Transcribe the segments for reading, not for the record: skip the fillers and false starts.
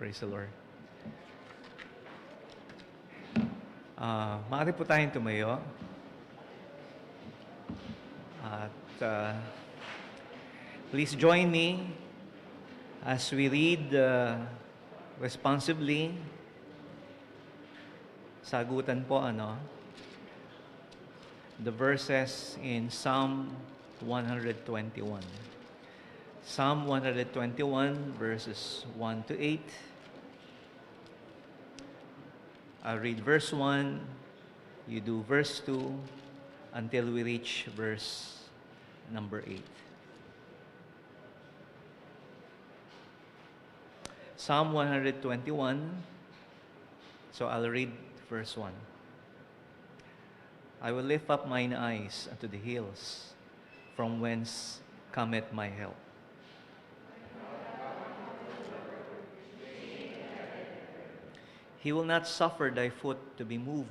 Praise the Lord. Maaari po tayong tumayo. At please join me as we read responsibly. Sagutan po the verses in Psalm 121. Psalm 121 verses 1 to 8. I'll read verse 1, you do verse 2, until we reach verse number 8. Psalm 121, so I'll read verse 1. I will lift up mine eyes unto the hills, from whence cometh my help. He will not suffer thy foot to be moved.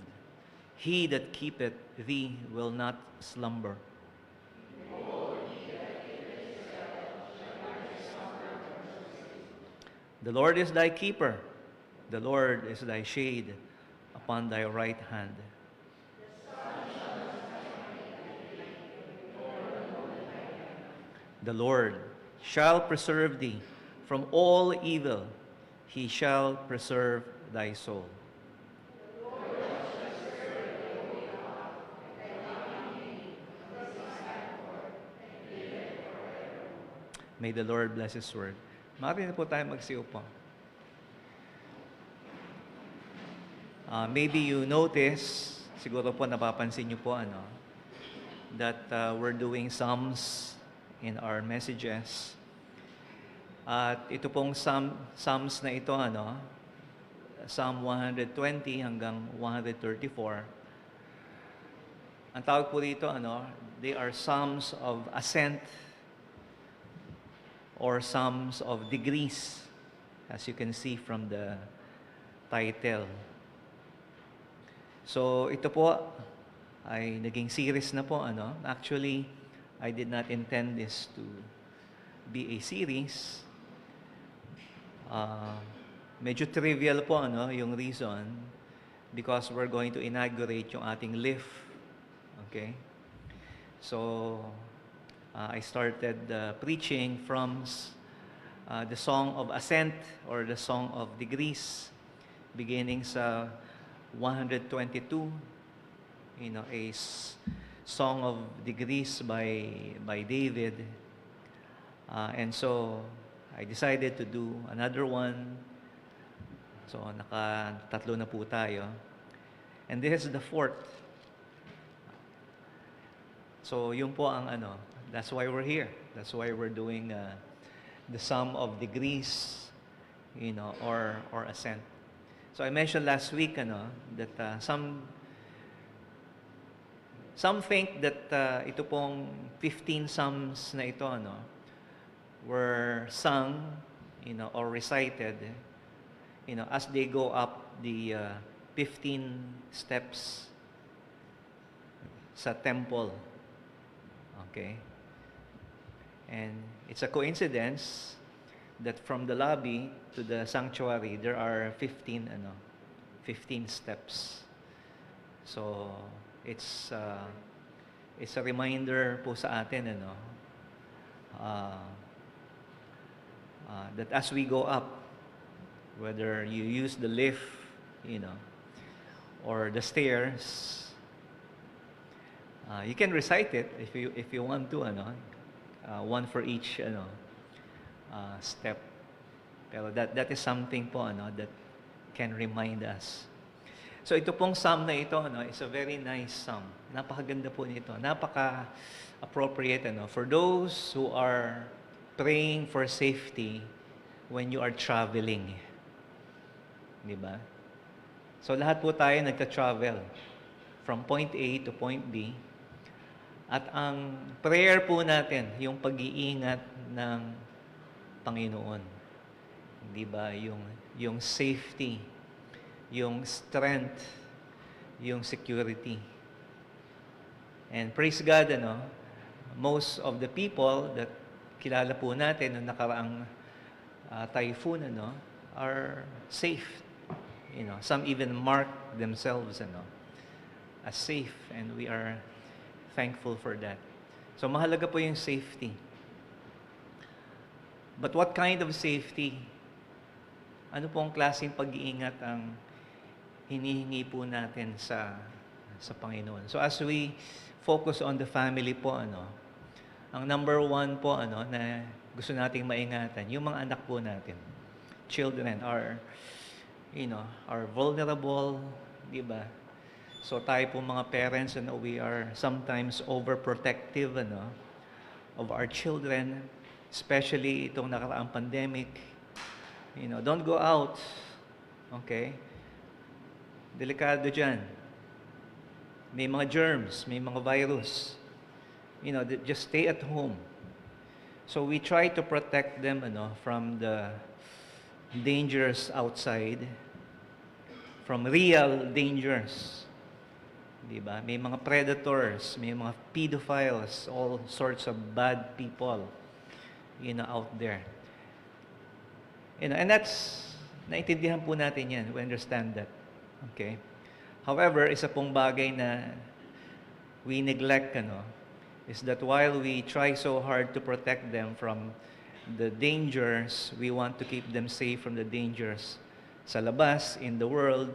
He that keepeth thee will not slumber. The Lord is thy keeper. The Lord is thy shade upon thy right hand. The Lord shall preserve thee from all evil. He shall preserve thy soul. May the Lord bless His word. Maaari na po tayo magsiupo. Maybe you notice, siguro po napapansin niyo po that we're doing Psalms in our messages. At ito pong Psalms na ito, Psalm 120 hanggang 134. Ang tawag po dito, they are Psalms of Ascent or Psalms of Degrees, as you can see from the title. So, ito po ay naging series na po, Actually, I did not intend this to be a series. Medyo trivial po yung reason, because we're going to inaugurate yung ating lift. Okay? So, I started preaching from the Song of Ascent or the Song of Degrees, beginning sa 122, a Song of Degrees by David. And so, I decided to do another one. So, naka-tatlo na po tayo. And this is the fourth. So, yun po ang that's why we're here. That's why we're doing the Psalm of Degrees, or Ascent. So, I mentioned last week, that some think that ito pong 15 Psalms na ito, were sung, or recited, as they go up the 15 steps sa temple. Okay? And it's a coincidence that from the lobby to the sanctuary, there are 15 steps. So, it's a reminder po sa atin, that as we go up, whether you use the lift, or the stairs, you can recite it if you want to, one for each step. Pero that is something po that can remind us. So ito pong psalm na ito is a very nice psalm. Napakaganda po nito. Napaka-appropriate for those who are praying for safety when you are traveling. Di ba? So lahat po tayo nagta-travel from point A to point B. At ang prayer po natin, yung pag-iingat ng Panginoon. Di ba? Yung safety, yung strength, yung security. And praise God, most of the people that kilala po natin noong nakaraang typhoon, are safe. Some even mark themselves, as safe, and we are thankful for that. So mahalaga po yung safety. But what kind of safety? Ano pong klaseng pag-iingat ang hinihingi po natin sa Panginoon? So as we focus on the family po, ang number one po, na gusto nating maingatan, yung mga anak po natin. Children are vulnerable, di ba? So tayo po mga parents, we are sometimes overprotective, of our children, especially itong nakaraang pandemic. Don't go out. Okay? Delikado dyan. May mga germs, may mga virus. Just stay at home. So we try to protect them, from the dangers outside, from real dangers. Diba? May mga predators, may mga pedophiles, all sorts of bad people, out there. And that's, naintindihan po natin yan. We understand that. Okay? However, isa pong bagay na we neglect, is that while we try so hard to protect them from the dangers, we want to keep them safe from the dangers sa labas, in the world,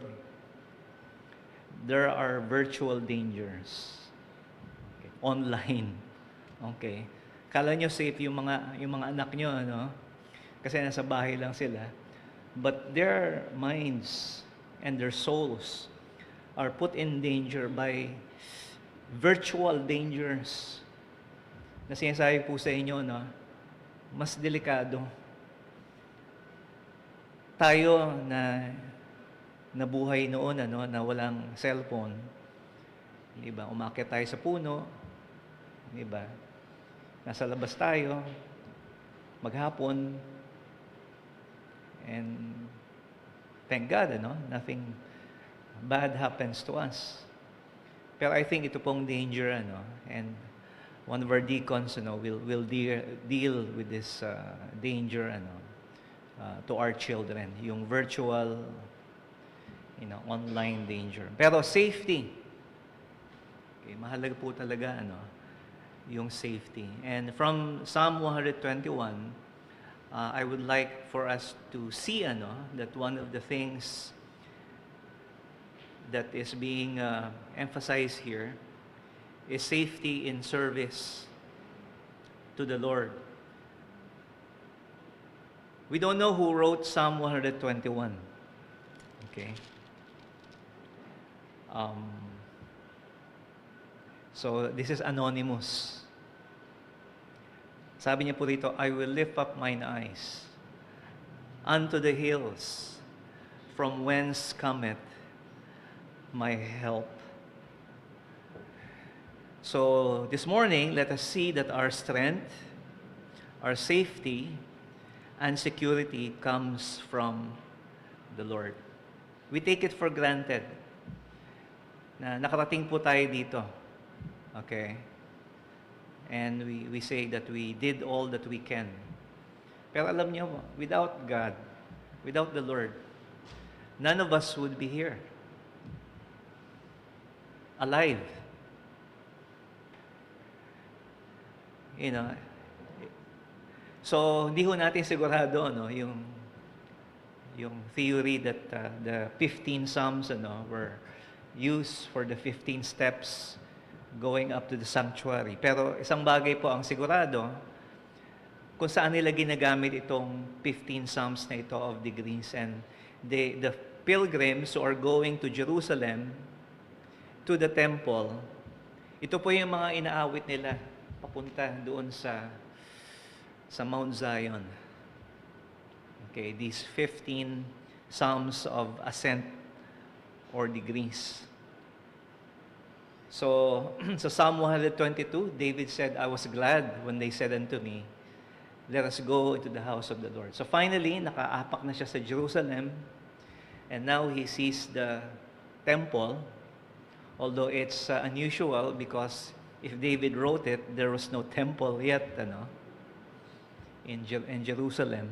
there are virtual dangers. Okay. Online. Okay. Kala nyo safe yung mga anak nyo, kasi nasa bahay lang sila. But their minds and their souls are put in danger by virtual dangers. Na sinasabi po sa inyo, mas delikado. Tayo na nabuhay noon, na walang cellphone, di ba? Umakyat tayo sa puno, di ba? Nasa labas tayo, maghapon, and thank God, nothing bad happens to us. Pero I think ito pong danger, and one of our deacons, will deal with this danger, to our children, yung virtual, online danger. Pero safety, okay, mahalaga po talaga, yung safety. And from Psalm 121, I would like for us to see, that one of the things that is being emphasized here is safety in service to the Lord. We don't know who wrote Psalm 121. Okay? So, this is anonymous. Sabi niya po rito, I will lift up mine eyes unto the hills, from whence cometh my help. So, this morning, let us see that our strength, our safety, and security comes from the Lord. We take it for granted na nakarating po tayo dito. Okay? And we say that we did all that we can. Pero alam niyo, without God, without the Lord, none of us would be here. Alive. So, hindi ho natin sigurado, yung theory that the 15 Psalms, were used for the 15 steps going up to the sanctuary. Pero isang bagay po ang sigurado, kung saan nila ginagamit itong 15 Psalms na ito of degrees. And the pilgrims who are going to Jerusalem, to the temple, ito po yung mga inaawit nila papunta doon sa Mount Zion. Okay, these 15 Psalms of ascent or degrees. So, sa Psalm 122, David said, I was glad when they said unto me, let us go into the house of the Lord. So finally, nakaapak na siya sa Jerusalem, and now he sees the temple, although it's unusual because if David wrote it, there was no temple yet, in Jerusalem.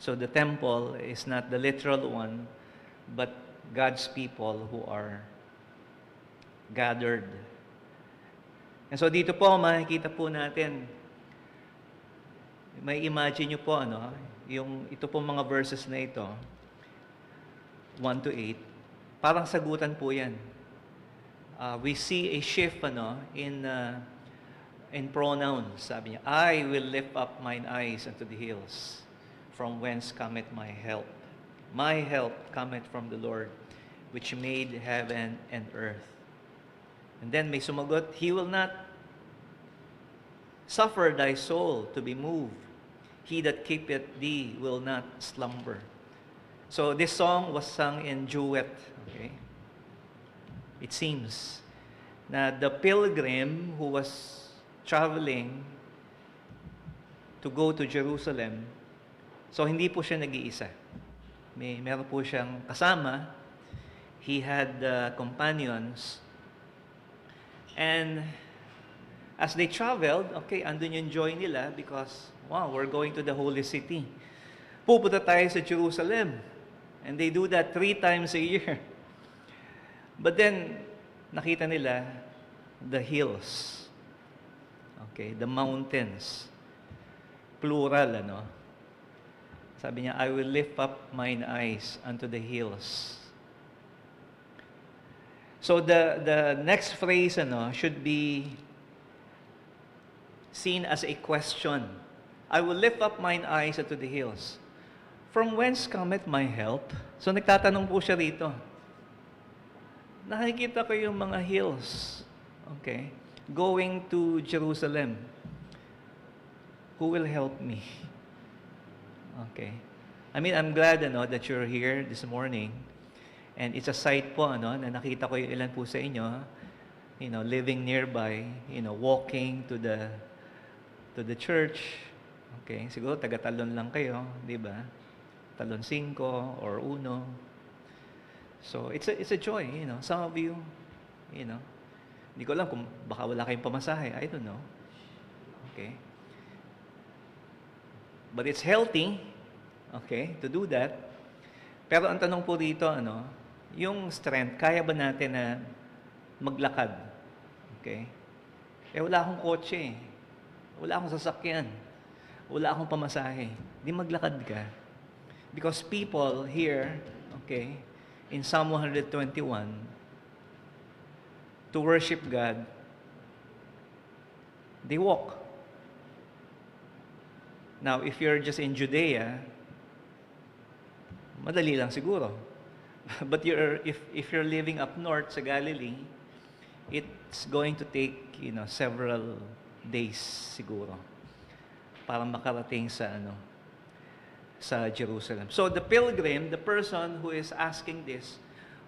So the temple is not the literal one, but God's people who are gathered. And so dito po, makikita po natin, may imagine nyo po, ito po mga verses na ito, 1 to 8, parang sagutan po yan. We see a shift in pronouns. Sabi niya, I will lift up mine eyes unto the hills, from whence cometh my help. My help cometh from the Lord, which made heaven and earth. And then may sumagot, He will not suffer thy soul to be moved. He that keepeth thee will not slumber. So this song was sung in duet. Okay? It seems na the pilgrim who was traveling to go to Jerusalem, so hindi po siya nag-iisa. Meron po siyang kasama. He had companions. And as they traveled, okay, andun yung joy nila because, wow, we're going to the holy city. Pupunta tayo sa Jerusalem. And they do that 3 times a year. But then, nakita nila the hills. Okay, the mountains. Plural, Sabi niya, I will lift up mine eyes unto the hills. So the next phrase should be seen as a question. I will lift up mine eyes unto the hills. From whence cometh my help? So nagtatanong po siya rito. Nakikita ko yung mga hills. Okay. Going to Jerusalem. Who will help me? Okay. I mean, I'm glad that you're here this morning. And it's a sight po na nakita ko yung ilan po sa inyo, living nearby, walking to the church. Okay, siguro taga-Talon lang kayo, di ba? Talon 5 or 1. So it's a joy, Some of you, hindi ko alam kung baka wala kayong pamasahe, I don't know. Okay? But it's healthy, okay, to do that. Pero ang tanong po dito, yung strength, kaya ba natin na maglakad? Okay? Wala akong kotse, wala akong sasakyan, wala akong pamasahe. Di maglakad ka. Because people here, okay, in Psalm 121, to worship God, they walk. Now, if you're just in Judea, madali lang siguro. But if you're living up north sa Galilee, it's going to take, several days siguro para makarating sa Jerusalem. So the pilgrim, the person who is asking this,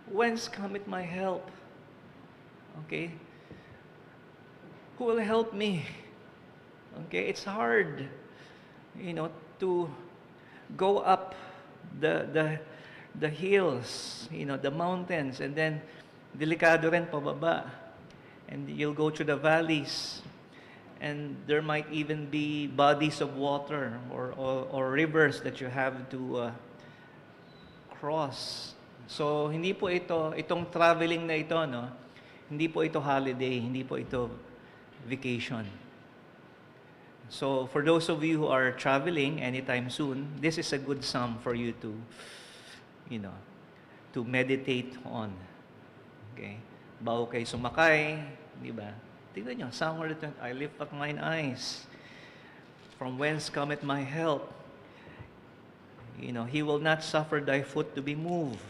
whence cometh my help? Okay? Who will help me? Okay, it's hard, to go up the hills, the mountains, and then delikado rin pababa. And you'll go through the valleys, and there might even be bodies of water or rivers that you have to cross. So hindi po itong traveling na ito, hindi po ito holiday, hindi po ito vacation. So for those of you who are traveling anytime soon, this is a good psalm for you to to meditate on. Okay? Bago kayo sumakay, di ba? Tingnan nyo, Psalm 120, I lift up mine eyes. From whence cometh my help? He will not suffer thy foot to be moved.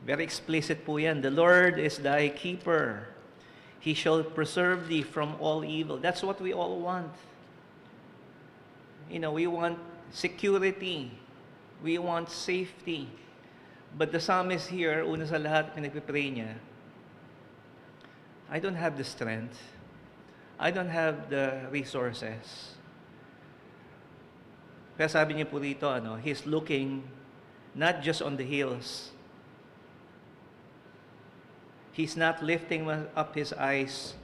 Very explicit po yan. The Lord is thy keeper. He shall preserve thee from all evil. That's what we all want. We want security. We want safety. But the psalmist here, una sa lahat, pinagpipray niya, I don't have the strength. I don't have the resources. Kaya sabi niya po dito, he's looking not just on the hills. He's not lifting up his eyes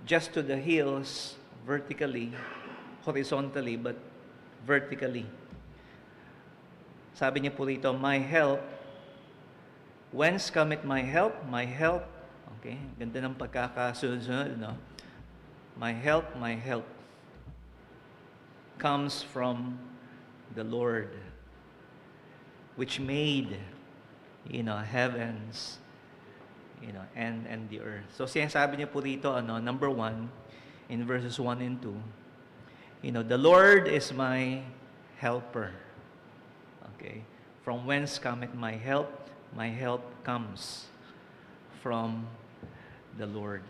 just to the hills vertically, horizontally, but vertically. Sabi niya po rito, my help, whence cometh my help? My help, okay, ganda ng pagkakasunod-sunod, no? My help comes from the Lord, which made, heavens, and the earth. So sinasabi niya po rito, number 1, in verses 1 and 2, the Lord is my helper. Okay? From whence cometh my help? My help comes from the Lord.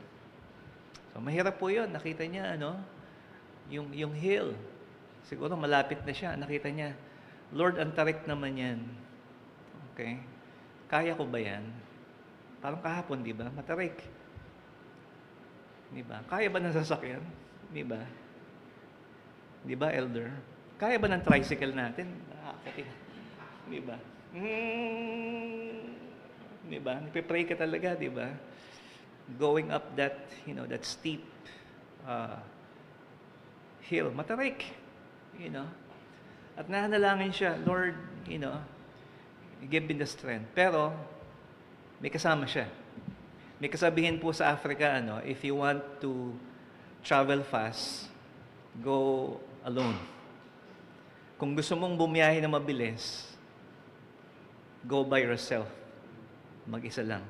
So mahirap po 'yon. Nakita niya yung hill. Siguro malapit na siya. Nakita niya, Lord, ang tarik naman 'yan. Okay? Kaya ko ba 'yan? Parang kahapon, 'di ba? Matarik. 'Di ba? Kaya ba ng sasakyan? 'Di ba? 'Di ba, elder? Kaya ba ng tricycle natin? Di ba? Di ba? Nagpe-pray ka talaga, di ba? Going up that, that steep hill. Matarik. At nanalangin siya, Lord, give me the strength. Pero, may kasama siya. May kasabihin po sa Africa, if you want to travel fast, go alone. Kung gusto mong bumiyahe na mabilis, go by yourself. Mag-isa lang.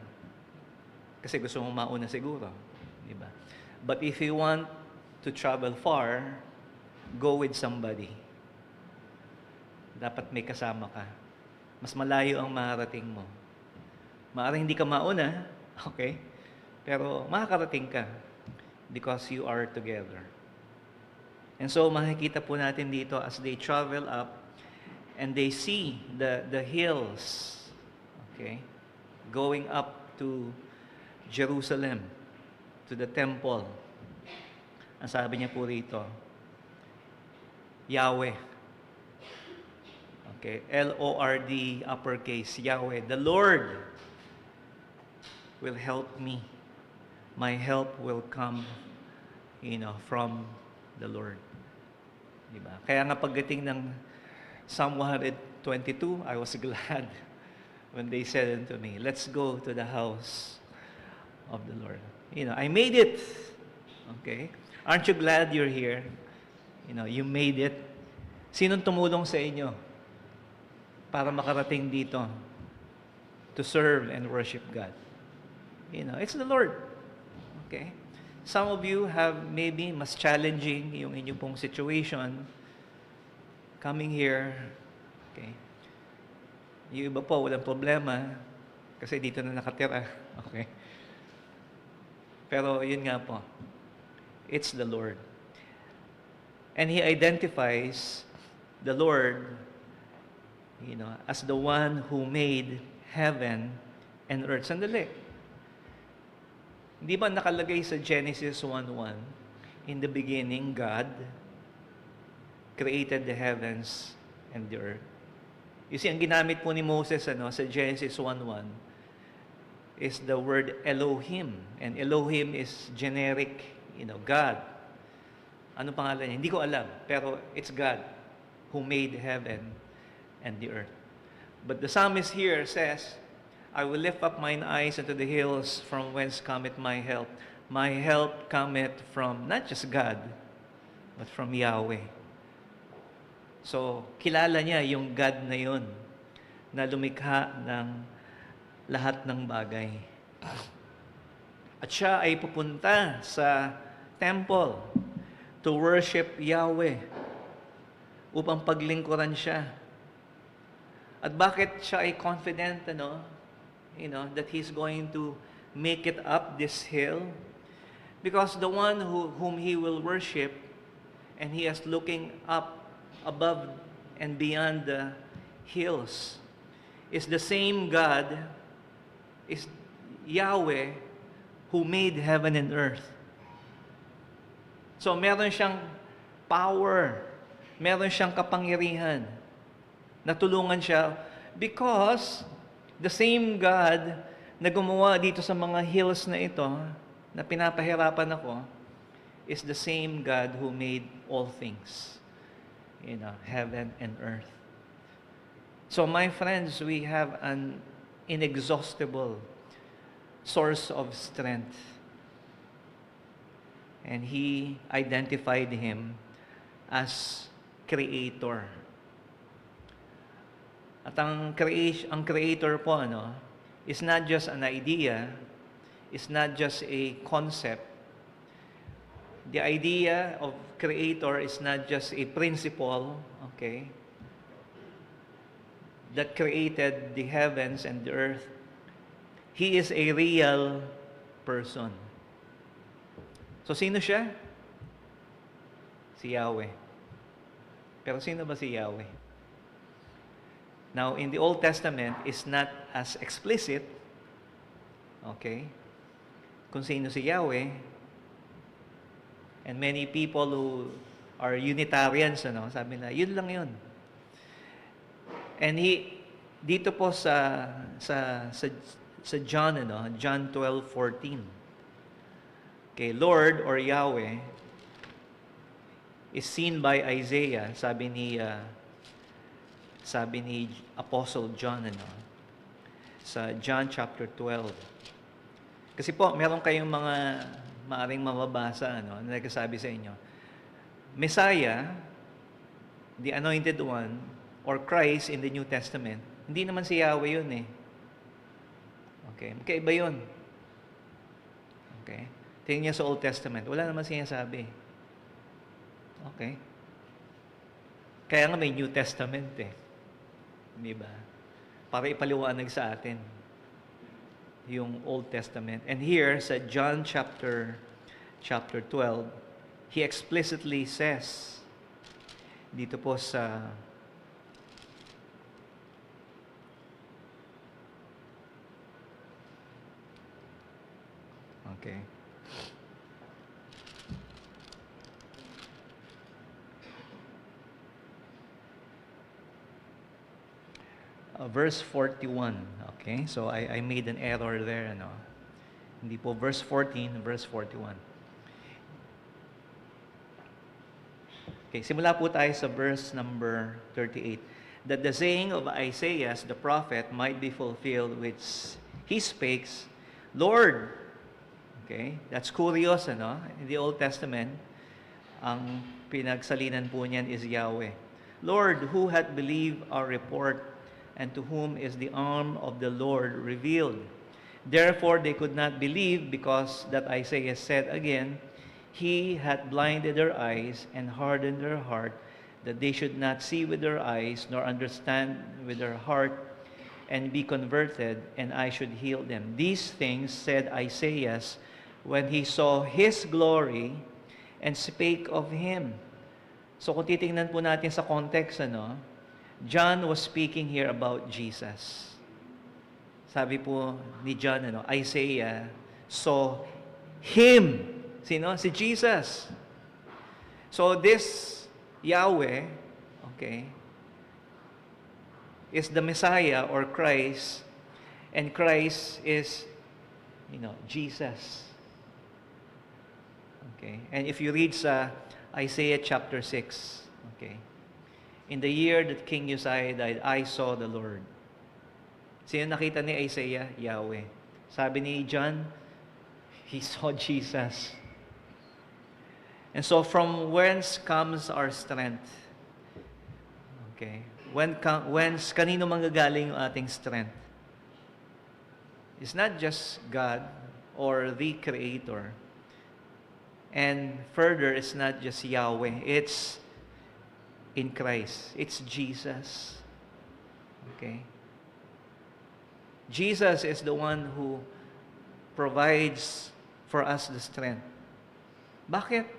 Kasi gusto mong mauna siguro. Diba? But if you want to travel far, go with somebody. Dapat may kasama ka. Mas malayo ang mararating mo. Maaaring hindi ka mauna, okay? Pero makakarating ka because you are together. And so makikita po natin dito as they travel up and they see the hills, okay, going up to Jerusalem, to the temple. Ang sabi niya po rito, Yahweh. Okay, L-O-R-D, uppercase, Yahweh. The Lord will help me. My help will come, from the Lord. Diba? Kaya nga pagdating ng Psalm 122, I was glad when they said unto me, let's go to the house of the Lord. I made it. Okay? Aren't you glad you're here? You made it. Sinong tumulong sa inyo para makarating dito to serve and worship God? It's the Lord. Okay? Some of you have maybe mas challenging yung inyong pong situation coming here. Okay? Yung iba po, walang problema kasi dito na nakatira. Okay? Pero yun nga po, it's the Lord. And He identifies the Lord, as the one who made heaven and earth. Sandali. Hindi ba nakalagay sa Genesis 1:1, in the beginning, God created the heavens and the earth. You see, ang ginamit po ni Moses sa Genesis 1:1 is the word Elohim. And Elohim is generic, God. Ano pangalan niya? Hindi ko alam, pero it's God who made heaven and the earth. But the psalmist here says, I will lift up mine eyes unto the hills from whence cometh my help. My help cometh from not just God, but from Yahweh. So, kilala niya yung God na yun, na lumikha ng lahat ng bagay. At siya ay pupunta sa temple to worship Yahweh upang paglingkuran siya. At bakit siya ay confident, that he's going to make it up this hill? Because the one whom he will worship, and he is looking up above and beyond the hills, is the same God, is Yahweh, who made heaven and earth. So meron siyang power, meron siyang kapangyarihan na tulungan siya because the same God na gumawa dito sa mga hills na ito, na pinapahirapan ako, is the same God who made all things, heaven and earth. So my friends, we have an inexhaustible source of strength. And He identified Him as Creator. At ang Creator po, is not just an idea, is not just a concept. The idea of Creator is not just a principle, okay, that created the heavens and the earth. He is a real person. So, sino siya? Si Yahweh. Pero sino ba si Yahweh? Now, in the Old Testament, is not as explicit, okay, kung sino si Yahweh. And many people who are Unitarians, sabi na, yun lang yun. And dito po sa John, John 12:14. Okay, Lord or Yahweh is seen by Isaiah, sabi ni Apostle John, sa John chapter 12. Kasi po, meron kayong mga maaring mababasa, na nagsasabi sa inyo, Messiah, the Anointed One, or Christ in the New Testament, hindi naman si Yahweh yun eh. Okay, magkaiba yun. Okay, tingnan niya sa Old Testament, wala naman sinasabi. Okay, kaya nga may New Testament eh. Di ba? Para ipaliwanag sa atin yung Old Testament. And here sa John chapter 12, He explicitly says dito po sa okay. Verse 41. Okay, so I made an error there, Hindi po verse 14, verse 41. Okay, simula po tayo sa verse number 38. That the saying of Isaiah the prophet might be fulfilled, which he speaks, Lord. Okay, that's curious, In the Old Testament, ang pinagsalinan po niyan is Yahweh. Lord, who hath believed our report, and to whom is the arm of the Lord revealed? Therefore they could not believe, because that Isaiah said again, He hath blinded their eyes and hardened their heart, that they should not see with their eyes, nor understand with their heart, and be converted, and I should heal them. These things said Isaiah when he saw His glory, and spake of Him. So kung titingnan po natin sa context, John was speaking here about Jesus. Sabi po ni John, Isaiah saw Him. Sino? Si Jesus. So this Yahweh, okay, is the Messiah or Christ, and Christ is, Jesus. Okay, and if you read sa Isaiah chapter 6, okay, in the year that King Uzziah died, I saw the Lord. Sino nakita ni Isaiah? Yahweh. Sabi ni John, he saw Jesus. And so from whence comes our strength? Okay. Kanino manggagaling yung ating strength? It's not just God or the Creator. And further, it's not just Yahweh. It's in Christ. It's Jesus. Okay? Jesus is the one who provides for us the strength. Bakit?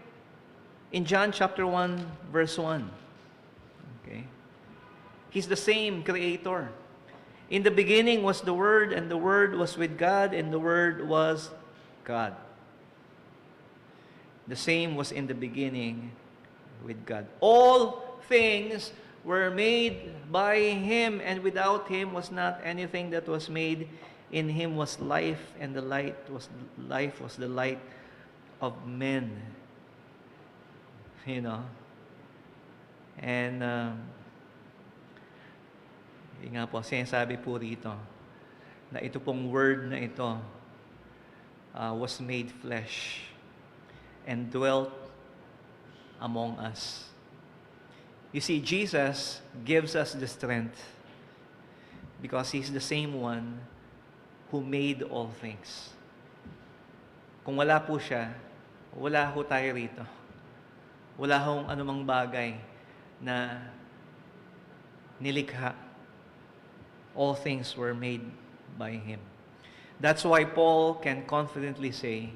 In John chapter 1, verse 1. Okay? He's the same Creator. In the beginning was the Word, and the Word was with God, and the Word was God. The same was in the beginning with God. All things were made by Him, and without Him was not anything that was made. In Him was life, and the life was the light of men. And Yung nga po, sinasabi po rito, na ito pong word na ito was made flesh and dwelt among us. You see, Jesus gives us the strength because He's the same one who made all things. Kung wala po siya, wala ho tayo rito. Wala hong anumang bagay na nilikha. All things were made by Him. That's why Paul can confidently say,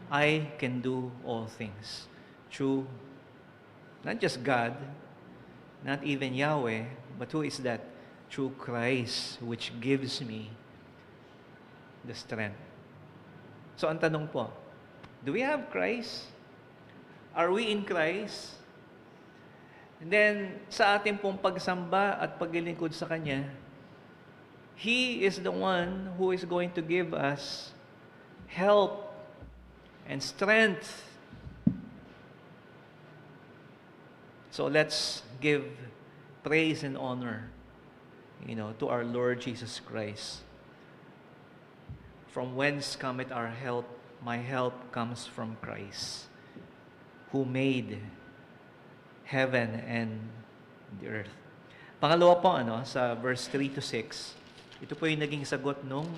I can do all things through not just God, not even Yahweh, but who is that? Through Christ, which gives me the strength. So ang tanong po, do we have Christ? Are we in Christ? And then, sa ating pong pagsamba at paglilingkod sa Kanya, He is the one who is going to give us help and strength. So let's give praise and honor, to our Lord Jesus Christ. From whence cometh our help? My help comes from Christ, who made heaven and the earth. Pangalawa po, sa verse 3 to 6, ito po yung naging sagot nung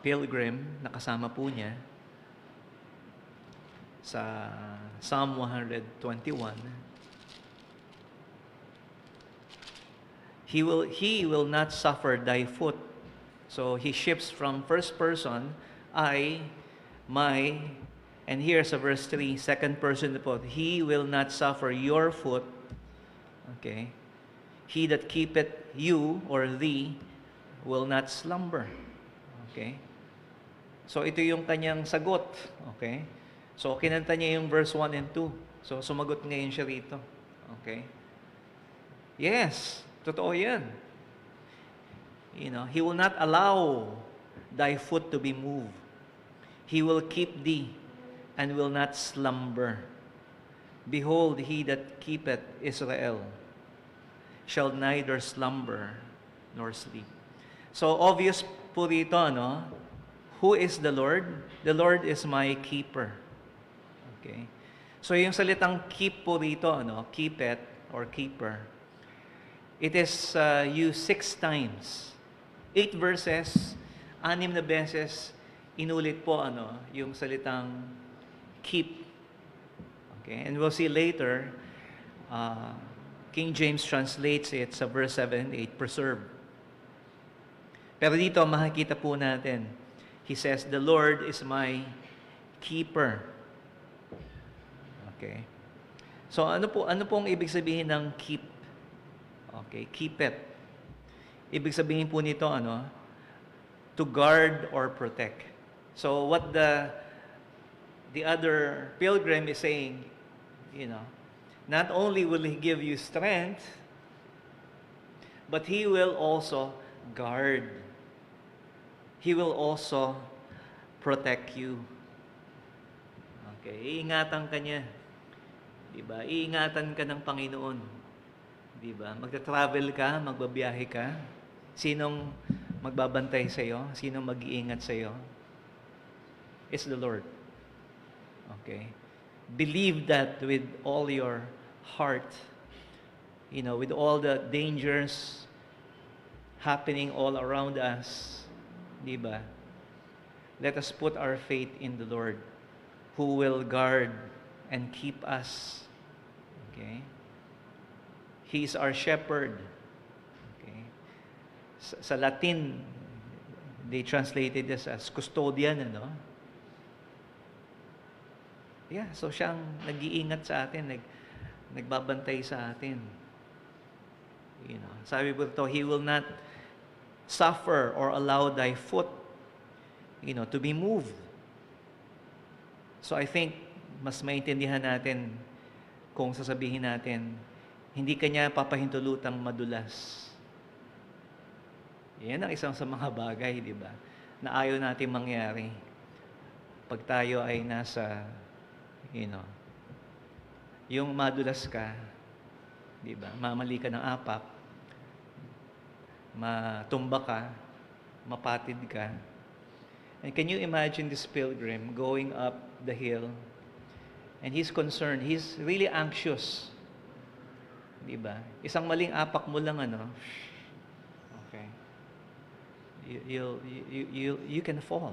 pilgrim na kasama po niya sa Psalm 121. He will not suffer thy foot. So he shifts from first person, I, my, and here's a verse 3, second person po, He will not suffer your foot. Okay? He that keepeth you or thee will not slumber. Okay? So ito yung kanyang sagot. Okay? So kinanta niya yung verse 1 and 2. So sumagot ngayon siya rito. Okay? Yes, totoo yan. He will not allow thy foot to be moved. He will keep thee and will not slumber. Behold, he that keepeth Israel shall neither slumber nor sleep. So, obvious po rito, who is the Lord? The Lord is my keeper. Okay? So, yung salitang keep po rito, keepeth or keeper, it is used 6 times. 8 verses, 6 na beses, inulit po, yung salitang keep. Okay? And we'll see later, King James translates it sa verse 7 and 8, preserve. Pero dito, makikita po natin, he says, the Lord is my keeper. Okay. So, ano pong ibig sabihin ng keep? Okay, keep it. Ibig sabihin po nito, to guard or protect. So, what the other pilgrim is saying, not only will He give you strength, but He will also guard. He will also protect you. Okay, iingatan ka niya. Diba? Iingatan ka ng Panginoon. Diba? Magta-travel ka, magbabiyahe ka. Sinong magbabantay sa iyo? Sinong mag-iingat sa iyo? It's the Lord. Okay? Believe that with all your heart, with all the dangers happening all around us, diba? Let us put our faith in the Lord, who will guard and keep us. Okay? He is our shepherd. Okay? Sa Latin, they translated this as custodian, Yeah, so siyang nag-iingat sa atin, nagbabantay sa atin. Sabi po ito, He will not suffer or allow thy foot, to be moved. So I think, mas maintindihan natin kung sasabihin natin, hindi kanya papahintulutang madulas. Yan ang isang sa mga bagay, di ba? Na ayaw natin mangyari. Pag tayo ay nasa, yung madulas ka, di ba? Mamali ka ng apak, matumba ka, mapatid ka. And can you imagine this pilgrim going up the hill and he's concerned, he's really anxious. Di ba? Isang maling apak mo lang, okay, you can fall.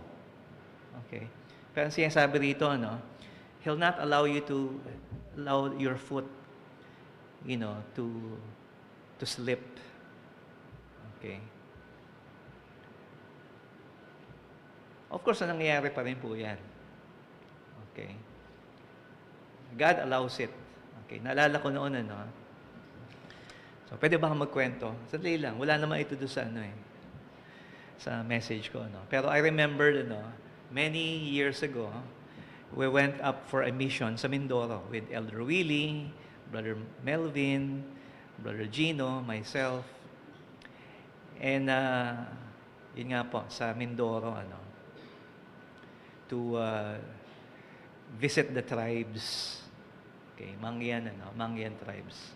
Okay. Pero sinasabi rito, He'll not allow you to allow your foot, to slip. Okay. Of course, nangyayari pa rin po yan. Okay. God allows it. Okay. Naalala ko noon, So, pwede ba akong magkwento? Sandali lang. Wala naman ito doon sa message ko, Pero I remember, many years ago, we went up for a mission sa Mindoro with Elder Willie, Brother Melvin, Brother Gino, myself. And, yun nga po, sa Mindoro, to visit the tribes. Okay, Mangyan tribes.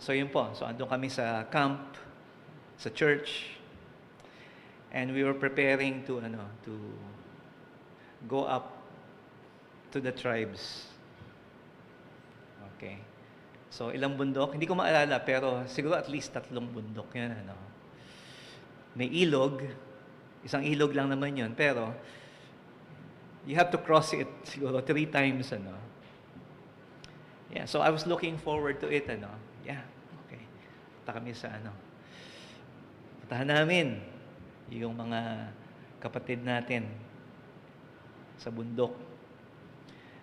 So, yun po. So, andun kami sa camp, sa church, and we were preparing to go up to the tribes. Okay. So, ilang bundok? Hindi ko maalala, pero siguro at least 3 bundok yan, May ilog. Isang ilog lang naman yun, pero you have to cross it siguro 3 times, Yeah, so I was looking forward to it, Yeah, okay. Punta kami sa, puntahan namin yung mga kapatid natin sa bundok.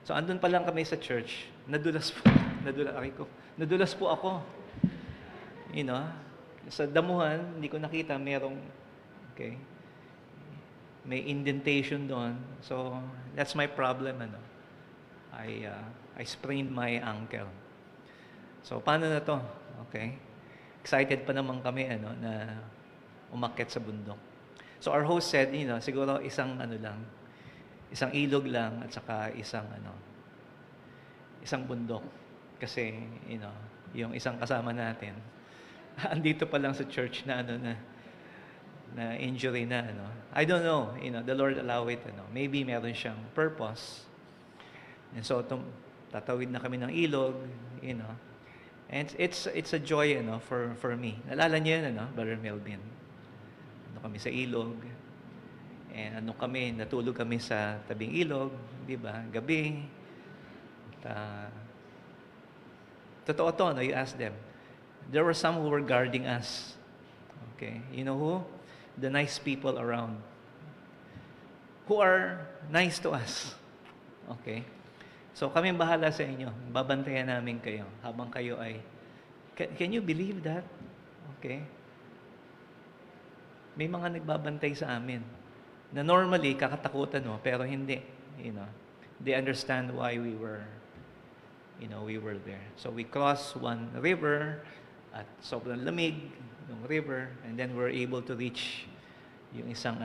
So, andun pa lang kami sa church. Nadulas po ako. Sa damuhan, hindi ko nakita, okay, may indentation doon. So, that's my problem, I sprained my ankle. So, paano na to? Okay. Excited pa naman kami, na umakyat sa bundok. So, our host said, siguro isang ilog lang at saka isang bundok. Kasi, yung isang kasama natin, andito pa lang sa church na na injury na I don't know, the Lord allow it, maybe meron siyang purpose. And so tatawid na kami ng ilog, and it's a joy, for me. Naalala niyo yun, Brother Melvin? Kami sa ilog, and natulog kami sa tabing ilog, di ba? Gabi. Totoo to, you ask them. There were some who were guarding us. Okay, you know who? The nice people around, who are nice to us. Okay? So, kami bahala sa inyo. Babantayan namin kayo habang kayo ay... Can you believe that? Okay? May mga nagbabantay sa amin na normally kakatakutan mo, pero hindi. They understand why we were there. So, we crossed one river at sobrang lamig ng river, and then we're able to reach yung isang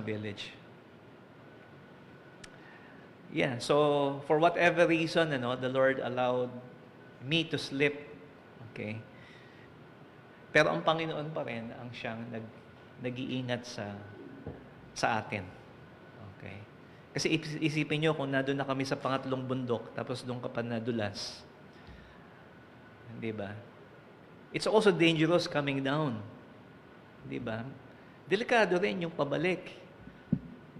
village. Yeah, so for whatever reason, the Lord allowed me to slip. Okay? Pero ang Panginoon pa rin ang siyang nag-iingat sa atin. Okay? Kasi isipin nyo kung nandun na kami sa pangatlong bundok, tapos doon ka pa nadulas. Di ba? It's also dangerous coming down. Di ba? Delikado rin yung pabalik.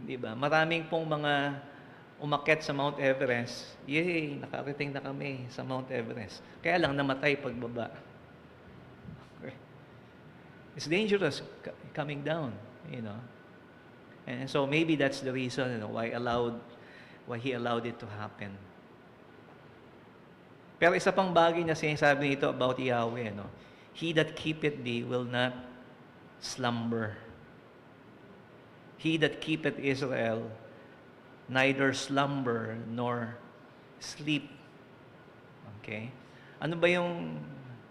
Di ba? Maraming pong mga umakyat sa Mount Everest. Yay! Nakarating na kami sa Mount Everest. Kaya lang namatay pagbaba. Okay. It's dangerous coming down, And so maybe that's the reason, why He allowed it to happen. Pero isa pang bagay na sinasabi nito about Yahweh, He that keepeth thee will not slumber. He that keepeth Israel neither slumber nor sleep. Okay? Ano ba yung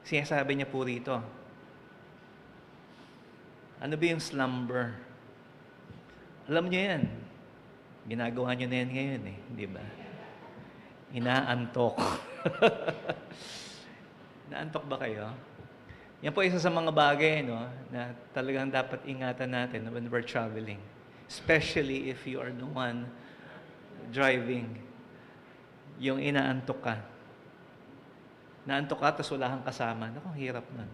sinasabi niya po rito? Ano ba yung slumber? Alam niyo yan. Ginagawa niyo na yan ngayon, di ba? Inaantok. Naantok ba kayo? Yan po isa sa mga bagay, no, na talagang dapat ingatan natin when we're traveling. Especially if you are the one driving. Yung inaantok ka. Naantok ka, tapos wala kang kasama. Naku, hirap nun.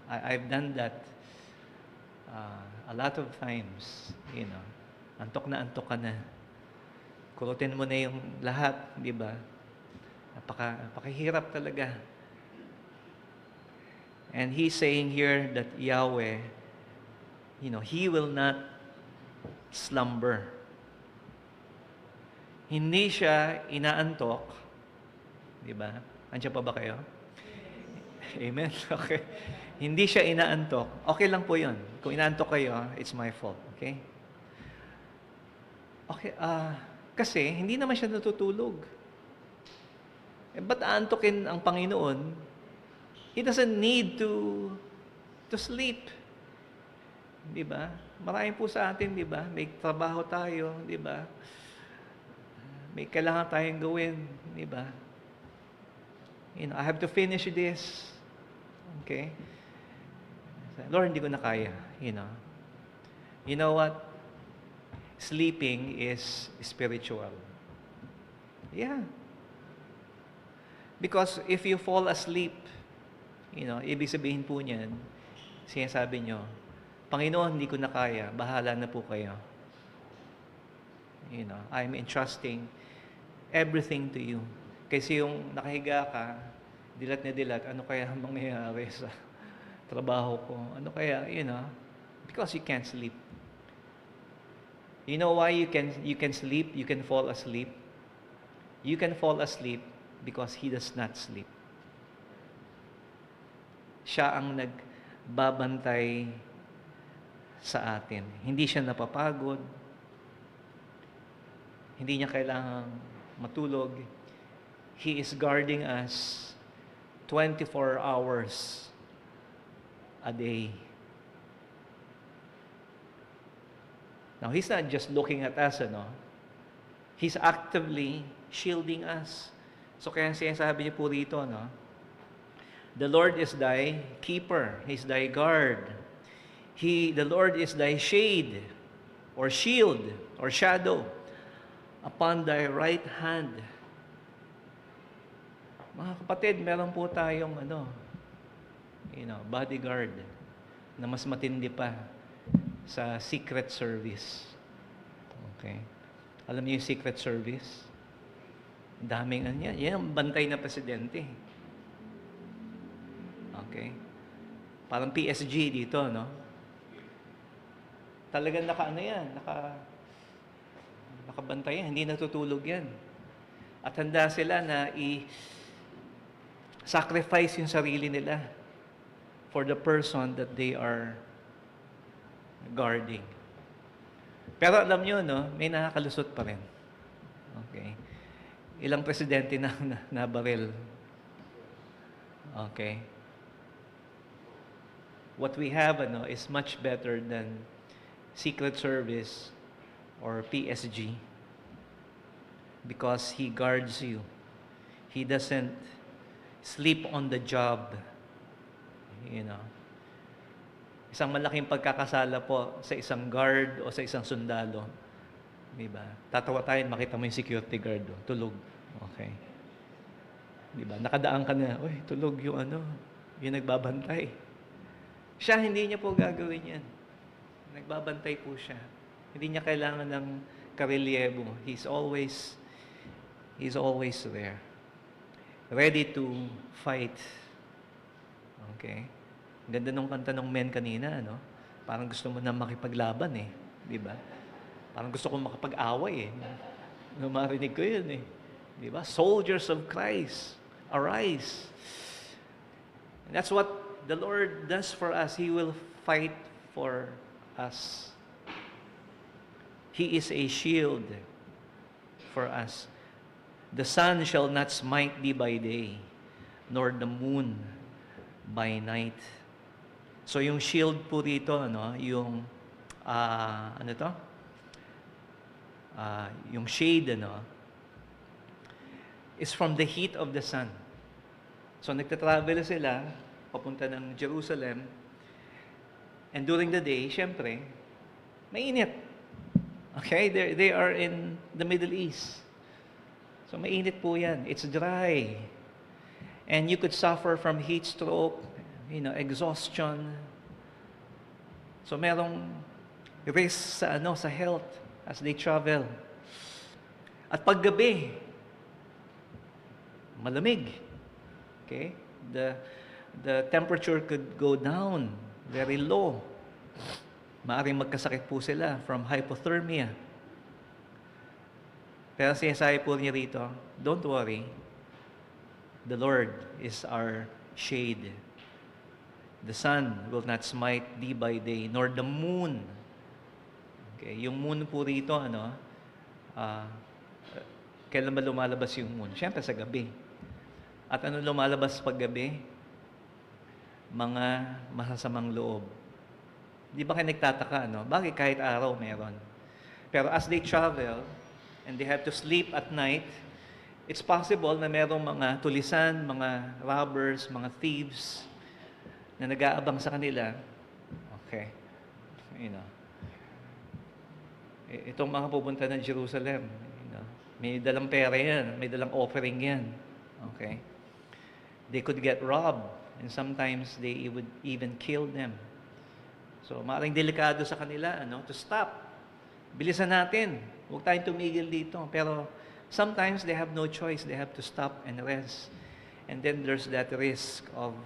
I've done that a lot of times. You know, antok ka na. Kurutin mo na yung lahat, di ba? Napakahirap talaga. And He's saying here that Yahweh, you know, He will not slumber. Hindi siya inaantok. Di ba? Andiyan pa ba kayo? Amen? Okay. Hindi siya inaantok. Okay lang po yun. Kung inaantok kayo, it's my fault. Okay? Okay, kasi hindi naman siya natutulog. Ba't aantokin ang Panginoon? He doesn't need to sleep. Di ba? Marami po sa atin, di ba? May trabaho tayo, di ba? May kailangan tayong gawin, di ba? You know, I have to finish this. Okay? Lord, hindi ko na kaya, you know. You know what? Sleeping is spiritual. Yeah. Because if you fall asleep, you know, ibig sabihin po niyan, sinasabi nyo, Panginoon, hindi ko na kaya, bahala na po kayo. You know, I'm entrusting everything to you. Kasi yung nakahiga ka, dilat na dilat, ano kaya ang mangyayari sa trabaho ko? Ano kaya, you know, because you can't sleep. You know why you can sleep, you can fall asleep? You can fall asleep because He does not sleep. Siya ang nagbabantay sa atin. Hindi siya napapagod. Hindi niya kailangang matulog. He is guarding us 24 hours a day. Now, He's not just looking at us, ano? He's actively shielding us. So, kaya sinasabi niya po rito, no? The Lord is thy keeper. He's thy guard. The Lord is thy shade, or shield, or shadow, upon thy right hand. Mga kapatid, meron po tayong, bodyguard na mas matindi pa sa Secret Service. Okay? Alam niyo yung Secret Service? Daming yan. Yan ang bantay na presidente. Okay? Parang PSG dito, no? Talagang nakabantay yan. Hindi natutulog yan. At handa sila na i-sacrifice yung sarili nila for the person that they are guarding. Pero alam nyo, no, may nakakalusot pa rin. Okay? Ilang presidente na nabaril. Okay? What we have is much better than Secret Service or PSG because He guards you. He doesn't sleep on the job. You know. Isang malaking pagkakasala po sa isang guard o sa isang sundalo. Diba? Tatawa tayo, makita mo yung security guard. Tulog. Okay. Diba? Nakadaan ka na, uy, tulog yung yung nagbabantay. Siya, hindi niya po gagawin yan. Nagbabantay po siya. Hindi niya kailangan ng karelyebo. He's always there. Ready to fight. Okay? Ganda nung kanta ng Men kanina, Parang gusto mo na makipaglaban eh. Di ba? Parang gusto ko makapag-away eh. Marinig ko yun eh. Di ba? Soldiers of Christ, arise. And that's what the Lord does for us. He will fight for us. He is a shield for us. The sun shall not smite thee by day, nor the moon by night. So yung shield po dito, yung yung shade, is from the heat of the sun. So nagtatravel sila, papunta ng Jerusalem. And during the day, syempre, mainit. Okay? They are in the Middle East. So mainit po yan. It's dry. And you could suffer from heat stroke, exhaustion. So merong risk sa health as they travel. At paggabi, malamig. Okay? The temperature could go down very low. Maaring magkasakit po sila from hypothermia. Pero sinasabi po niya rito, don't worry. The Lord is our shade. The sun will not smite thee by day, nor the moon. Okay, yung moon po rito, kailan ba lumalabas yung moon? Siyempre sa gabi. At ano lumalabas pag gabi? Mga masasamang loob. Di ba kayo nagtataka, Bakit kahit araw meron? Pero as they travel, and they have to sleep at night, it's possible na merong mga tulisan, mga robbers, mga thieves na nag-aabang sa kanila. Okay. Itong mga pupunta ng Jerusalem, may dalang pera yan, may dalang offering yan. Okay. They could get robbed, and sometimes they would even kill them. So, maaaring delikado sa kanila, to stop. Bilisan natin. Huwag tayong tumigil dito. Pero, sometimes they have no choice. They have to stop and rest. And then there's that risk of,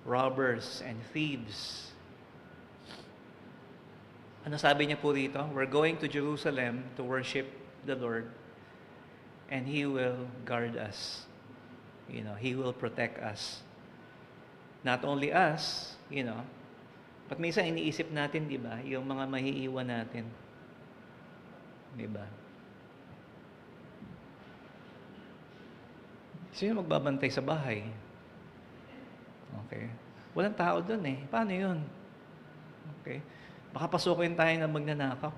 robbers and thieves. Ano sabi niya po rito? We're going to Jerusalem to worship the Lord, and He will guard us. He will protect us. Not only us, but minsan iniisip natin, di ba, yung mga mahiiwan natin. Di ba? Sino magbabantay sa bahay? Okay. Walang tao doon eh. Paano yun? Okay. Baka pasukin tayo ng magnanakaw.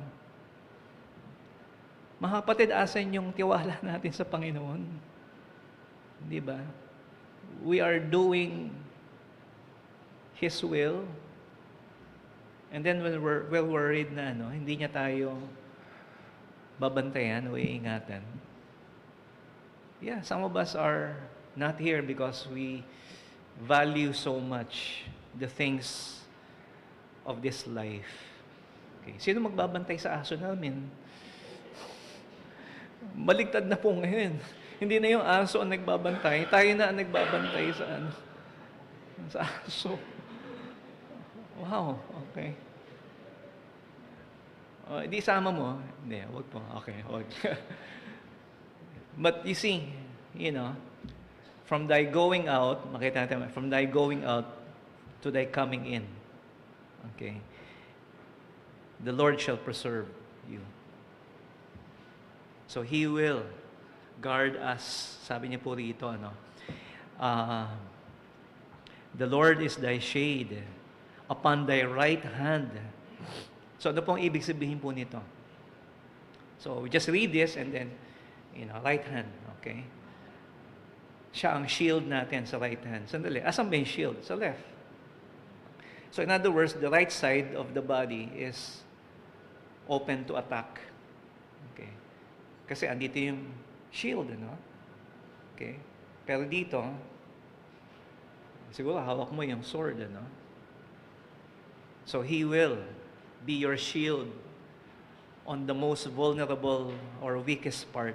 Mga kapatid, asan yung tiwala natin sa Panginoon? Di ba? We are doing His will. And then when we're worried na hindi niya tayo babantayan o iingatan. Yeah, some of us are not here because we value so much the things of this life. Okay. Sino magbabantay sa aso namin? Baligtad na po ngayon. Hindi na yung aso ang nagbabantay, tayo na ang nagbabantay sa aso. Wow, okay. Di sama mo. Hindi, wag po. Okay, wag. But you see, from thy going out, makita natin, from thy going out to thy coming in. Okay. The Lord shall preserve you. So He will guard us. Sabi niya po rito, the Lord is thy shade upon thy right hand. So, ano pong ibig sabihin po nito? So, we just read this and then, right hand, okay? Siya ang shield natin sa right hand. Sandali, asan ba yung shield? Sa left. So, in other words, the right side of the body is open to attack. Okay? Kasi andito yung shield, Okay? Pero dito, siguro hawak mo yung sword, So, He will be your shield on the most vulnerable or weakest part.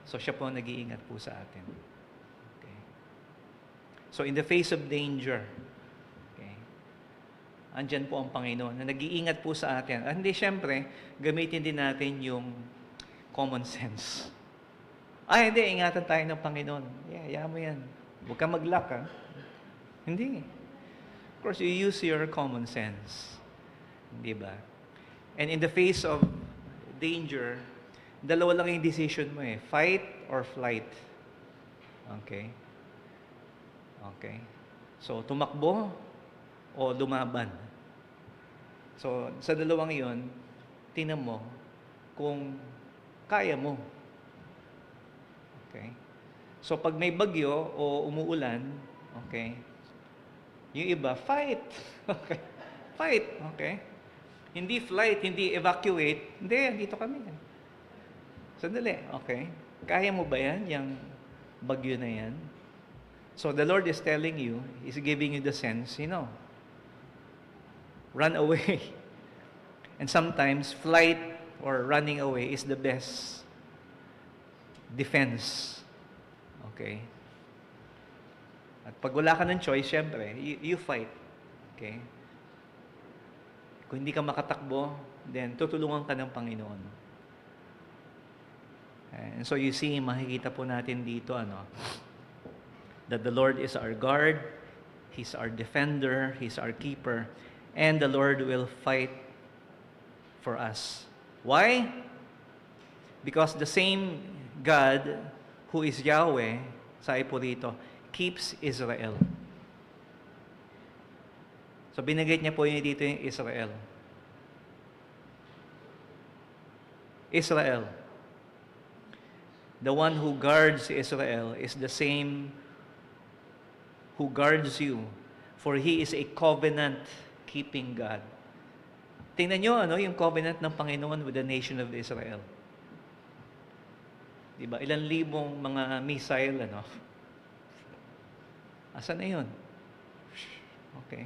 So, siya po nag-iingat po sa atin. Okay. So, in the face of danger, okay, andyan po ang Panginoon na nag-iingat po sa atin. At hindi, syempre, gamitin din natin yung common sense. Ay, hindi, ingatan tayo ng Panginoon. Yeah, mo yan. Huwag ka mag-lock, ha? Hindi. Of course, you use your common sense. Di ba? And in the face of danger, dalawa lang yung decision mo eh. Fight or flight. Okay? Okay? So, tumakbo o lumaban. So, sa dalawang yon, tingnan mo kung kaya mo. Okay? So pag may bagyo o umuulan, okay, yung iba, fight. Okay. Fight. Okay. Hindi flight, hindi evacuate. Hindi, dito kami. Sandali. Okay. Kaya mo ba yan, yung bagyo na yan? So the Lord is telling you, He's giving you the sense, run away. And sometimes flight or running away is the best defense. Okay? At pag wala ka ng choice, syempre, you fight. Okay? Kung hindi ka makatakbo, then tutulungan ka ng Panginoon. And so you see, makikita po natin dito, that the Lord is our guard, He's our defender, He's our keeper, and the Lord will fight for us. Why? Because the same God who is Yahweh, sabi po dito, keeps Israel. So binigay niya po yun dito yung Israel. Israel. The one who guards Israel is the same who guards you, for He is a covenant-keeping God. Tingnan nyo, yung covenant ng Panginoon with the nation of Israel. Diba? Ilan libong mga missile, Asan na yun? Okay.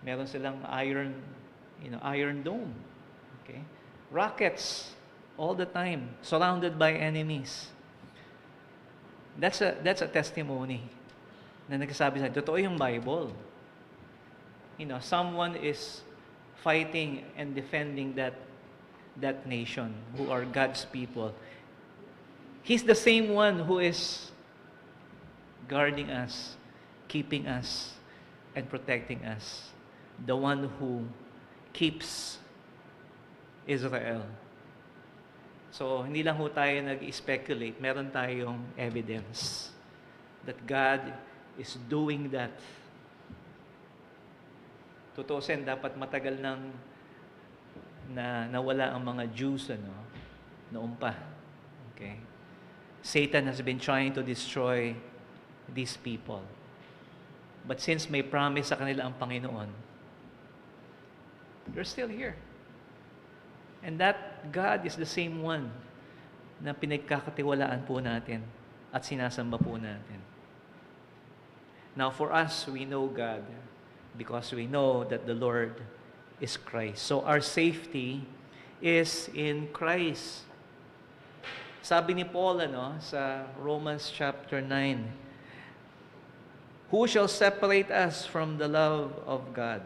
Meron silang iron dome. Okay. Rockets all the time, surrounded by enemies. That's a testimony na nagsasabi sa totoo yung Bible. Someone is fighting and defending that nation who are God's people. He's the same one who is guarding us, keeping us, and protecting us. The one who keeps Israel. So, hindi lang ho tayo nag-speculate. Meron tayong evidence that God is doing that. Tutusin, dapat matagal nang nawala ang mga Jews, noon pa. Okay? Satan has been trying to destroy these people. But since may promise sa kanila ang Panginoon, they're still here. And that God is the same one na pinagkakatiwalaan po natin at sinasamba po natin. Now, for us, we know God because we know that the Lord is Christ. So, our safety is in Christ. Sabi ni Paul, sa Romans chapter 9, who shall separate us from the love of God?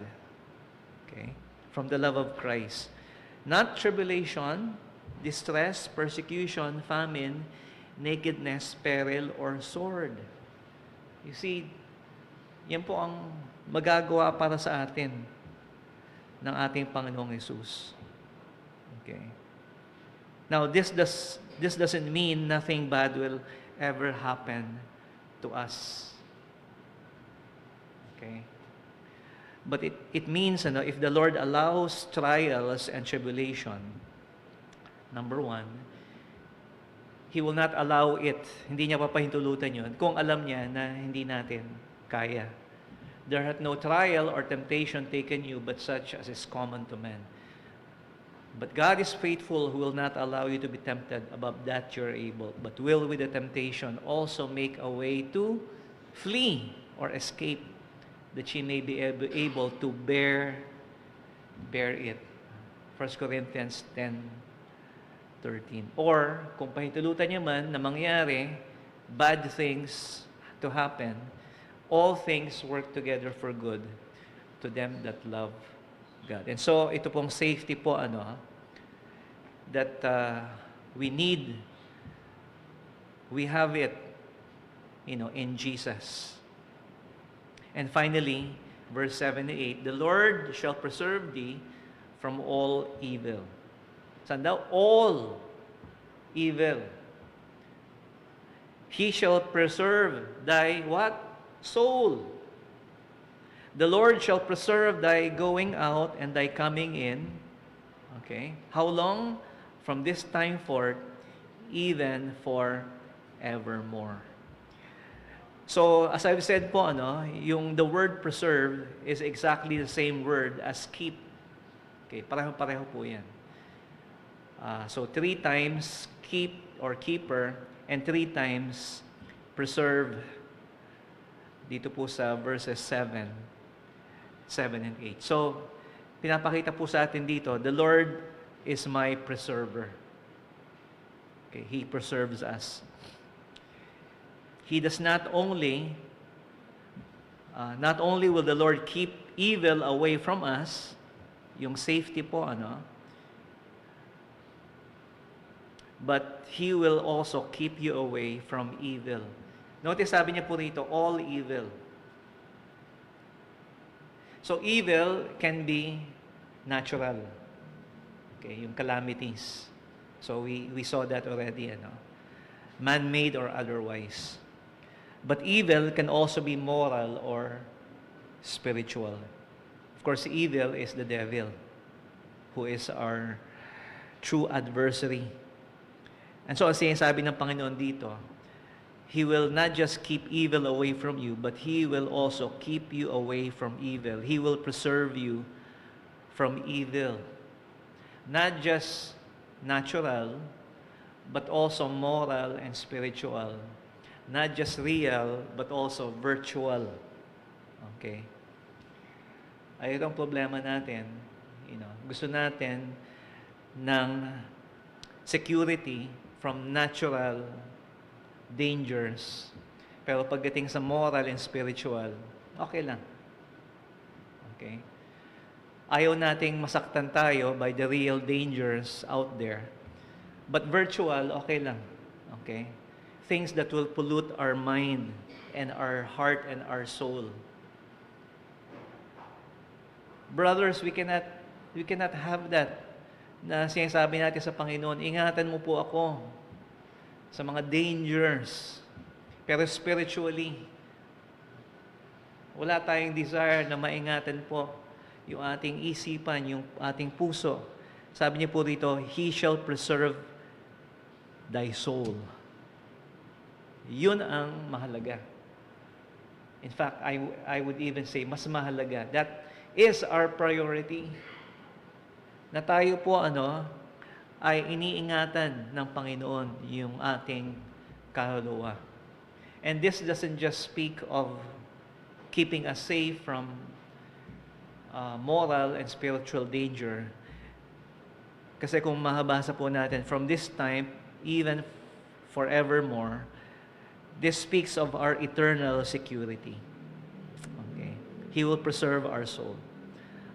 Okay? From the love of Christ. Not tribulation, distress, persecution, famine, nakedness, peril, or sword. You see, yan po ang magagawa para sa atin ng ating Panginoong Hesus. Okay. Now, this doesn't mean nothing bad will ever happen to us. Okay. But it means, if the Lord allows trials and tribulation, number one, He will not allow it. Hindi niya papahintulutan yun kung alam niya na hindi natin kaya. There hath no trial or temptation taken you, but such as is common to men. But God is faithful, who will not allow you to be tempted above that you're able, but will with the temptation also make a way to flee or escape, that ye may be able to bear it. 1 Corinthians 10:13. Or, kung pahintulutan niya man na mangyari, bad things to happen, all things work together for good to them that love God. And so, ito pong safety po, that we need, we have it, in Jesus. And finally, verse 7 to 8, the Lord shall preserve thee from all evil. Saan daw? All evil. He shall preserve thy what? Soul. The Lord shall preserve thy going out and thy coming in. Okay? How long? From this time forth, even forevermore. So, as I've said po, the word preserve is exactly the same word as keep. Okay, pareho-pareho po yan. So, 3 times keep or keeper, and 3 times preserve dito po sa verses 7 and 8. So, pinapakita po sa atin dito, the Lord is my preserver. Okay, He preserves us. He does not only will the Lord keep evil away from us, yung safety po, but He will also keep you away from evil. Notice sabi niya po rito, all evil. So evil can be natural. Okay, yung calamities. So we saw that already, man-made or otherwise. But evil can also be moral or spiritual. Of course, evil is the devil, who is our true adversary. And so, ang sinasabi ng Panginoon dito, He will not just keep evil away from you, but He will also keep you away from evil. He will preserve you from evil. Not just natural, but also moral and spiritual. Not just real, but also virtual. Okay? Ay, itong problema natin, gusto natin ng security from natural dangers. Pero pagdating sa moral and spiritual, okay lang. Okay? Ayaw nating masaktan tayo by the real dangers out there. But virtual, okay lang. Okay? Things that will pollute our mind and our heart and our soul. Brothers, we cannot have that na sinasabi natin sa Panginoon, ingatan mo po ako sa mga dangers. Pero spiritually, wala tayong desire na maingatan po yung ating isipan, yung ating puso. Sabi niya po rito, He shall preserve thy soul. Yun ang mahalaga. In fact, I would even say, mas mahalaga. That is our priority. Na tayo po, ay iniingatan ng Panginoon yung ating kaluluwa. And this doesn't just speak of keeping us safe from moral and spiritual danger. Kasi kung mahabasa po natin, from this time, even forevermore, this speaks of our eternal security. Okay? He will preserve our soul.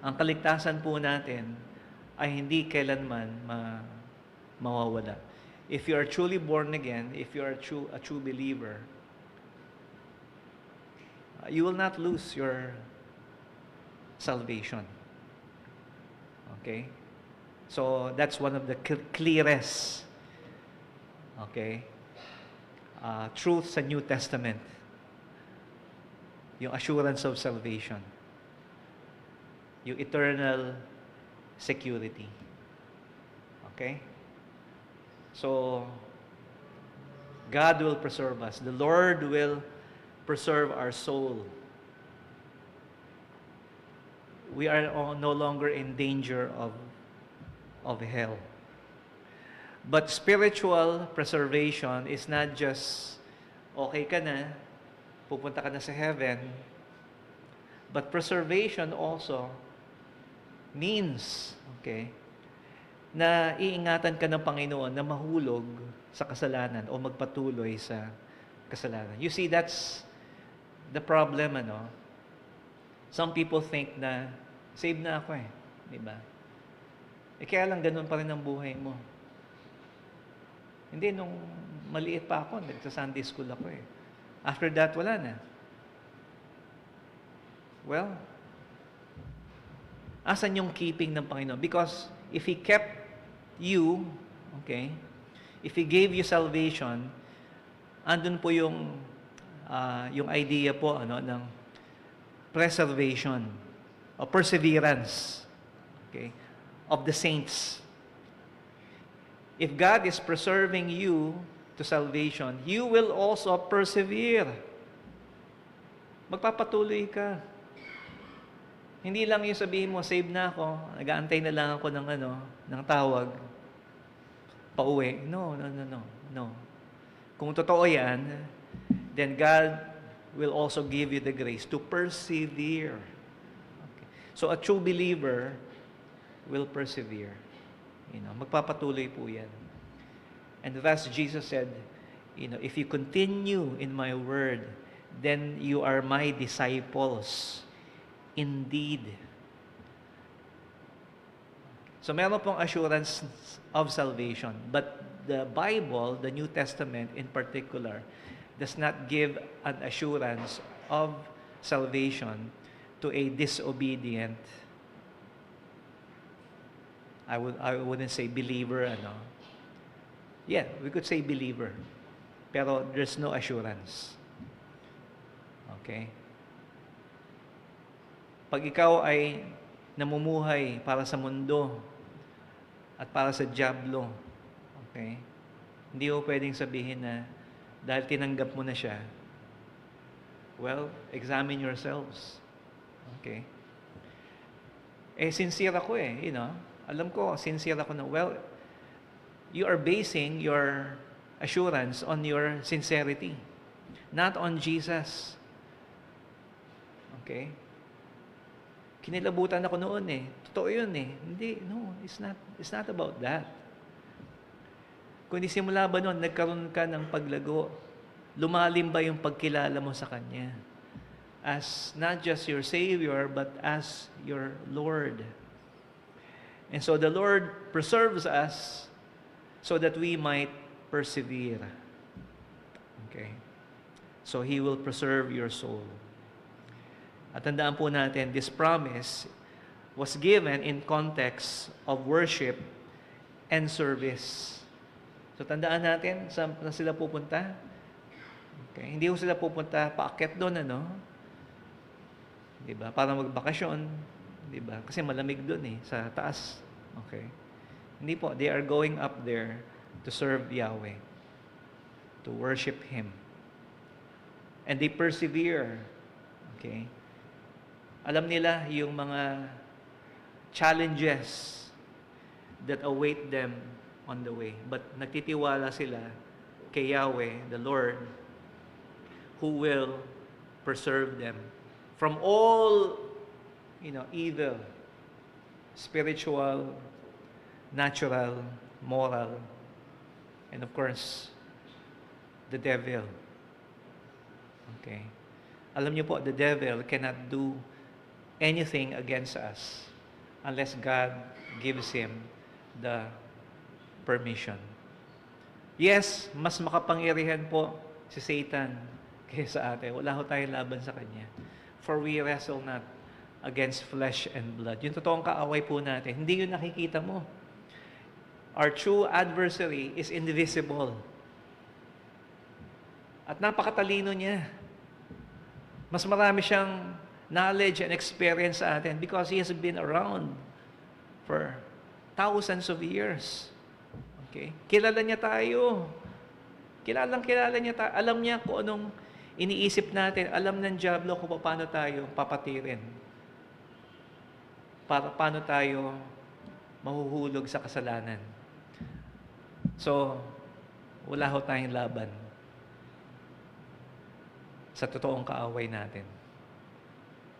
Ang kaligtasan po natin ay hindi kailanman mawawala. If you are truly born again, if you are a true believer, you will not lose your salvation. Okay? So, that's one of the clearest, truths sa New Testament. Yung assurance of salvation. Yung eternal security. Okay? So, God will preserve us. The Lord will preserve our soul. We are no longer in danger of hell. But spiritual preservation is not just okay ka na, pupunta ka na sa heaven, but preservation also means, na iingatan ka ng Panginoon na mahulog sa kasalanan o magpatuloy sa kasalanan. You see, that's the problem, Some people think na, save na ako di ba? Kaya lang ganun pa rin ang buhay mo. Hindi, nung maliit pa ako, nagsa-Sunday school ako After that, wala na. Well, asan yung keeping ng Panginoon? Because if He kept you, if He gave you salvation, andun po yung idea po ng preservation o perseverance of the saints. If God is preserving you to salvation, you will also persevere Magpapatuloy ka. Hindi lang yung sabihin mo, save na ako, nag-aantay na lang ako ng tawag, pauwi. No, no, no, no, no. Kung totoo yan, then God will also give you the grace to persevere. Okay. So a true believer will persevere. Magpapatuloy po yan. And thus Jesus said, if you continue in my word, then you are my disciples indeed. So meron pong assurance of salvation, but the Bible, the New Testament in particular, does not give an assurance of salvation to a disobedient, I wouldn't say believer, Yeah, we could say believer, pero there's no assurance. Okay? Pag ikaw ay namumuhay para sa mundo at para sa dyablo, okay? Hindi mo pwedeng sabihin na dahil tinanggap mo na siya, well, examine yourselves. Okay? Sincere ako Alam ko, sincere ako na, well, you are basing your assurance on your sincerity, not on Jesus. Okay? Kinilabutan ako noon Totoo yun Hindi, no, it's not about that. Kundi simula ba noon, nagkaroon ka ng paglago, lumalim ba yung pagkilala mo sa Kanya? As not just your Savior, but as your Lord. And so the Lord preserves us so that we might persevere. Okay? So He will preserve your soul. At tandaan po natin, this promise was given in context of worship and service. So tandaan natin, saan sila pupunta? Okay. Hindi ko sila pupunta paakyat doon, Diba? Para magbakasyon. Diba? Kasi malamig doon sa taas. Okay. Hindi po, they are going up there to serve Yahweh, to worship Him. And they persevere. Okay. Alam nila yung mga challenges that await them on the way. But nagtitiwala sila kay Yahweh, the Lord, who will preserve them from all, evil, spiritual, natural, moral, and of course, the devil. Okay. Alam niyo po, the devil cannot do anything against us unless God gives him the permission. Yes, mas makapangyarihan po si Satan kaysa atin. Wala ho tayong laban sa kanya. For we wrestle not against flesh and blood. Yung totoong kaaway po natin, hindi yun nakikita mo. Our true adversary is invisible. At napakatalino niya. Mas marami siyang knowledge and experience sa atin because he has been around for thousands of years. Okay? Kilala niya tayo. Kilala niya tayo. Alam niya kung anong iniisip natin. Alam ng dyablo kung paano tayo papatirin. Paano tayo mahuhulog sa kasalanan. So, wala ho tayong laban sa totoong kaaway natin.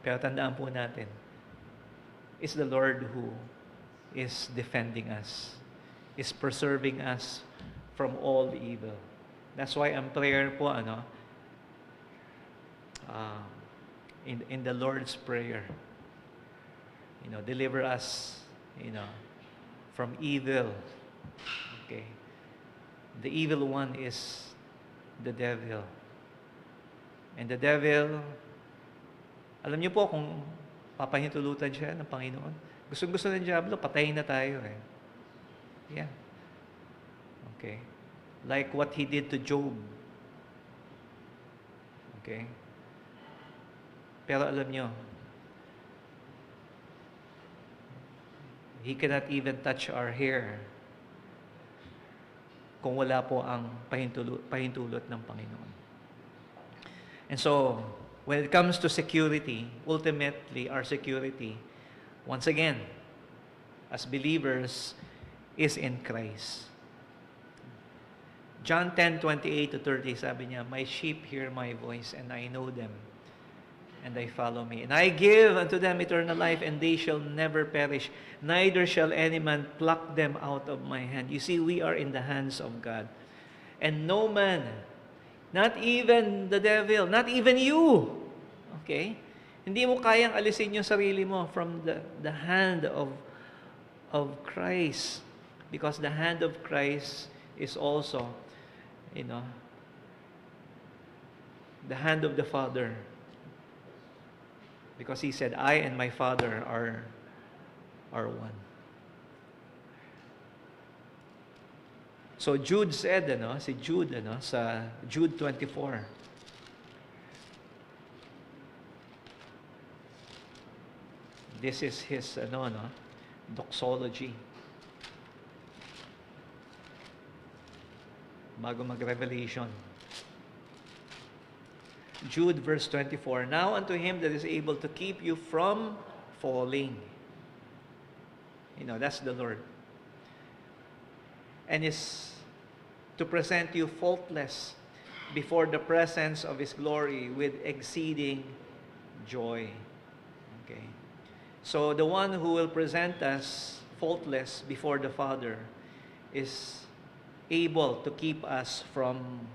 Pero tandaan po natin, it's the Lord who is defending us, is preserving us from all evil. That's why ang prayer po, in the Lord's Prayer, deliver us, from evil. Okay. The evil one is the devil. And the devil, alam niyo po kung papahintulutan siya ng Panginoon. Gusto ng diablo, patayin na tayo Yeah. Okay. Like what he did to Job. Okay. Pero alam niyo, he cannot even touch our hair kung wala po ang pahintulot ng Panginoon. And so, When it comes to security, ultimately, our security, once again, as believers, is in Christ. John 10:28-30, sabi niya, "My sheep hear my voice, and I know them, and they follow me. And I give unto them eternal life, and they shall never perish, neither shall any man pluck them out of my hand." You see, we are in the hands of God. And no man, not even the devil, not even you, okay? Hindi mo kayang alisin yung sarili mo from the hand of Christ. Because the hand of Christ is also, the hand of the Father. Because He said, "I and my Father are one." So Jude said, si Jude, sa Jude 24, this is his, doxology. Bago mag-Revelation. Jude verse 24, "Now unto Him that is able to keep you from falling." That's the Lord. "And is to present you faultless before the presence of His glory with exceeding joy." Okay. So the one who will present us faultless before the Father is able to keep us from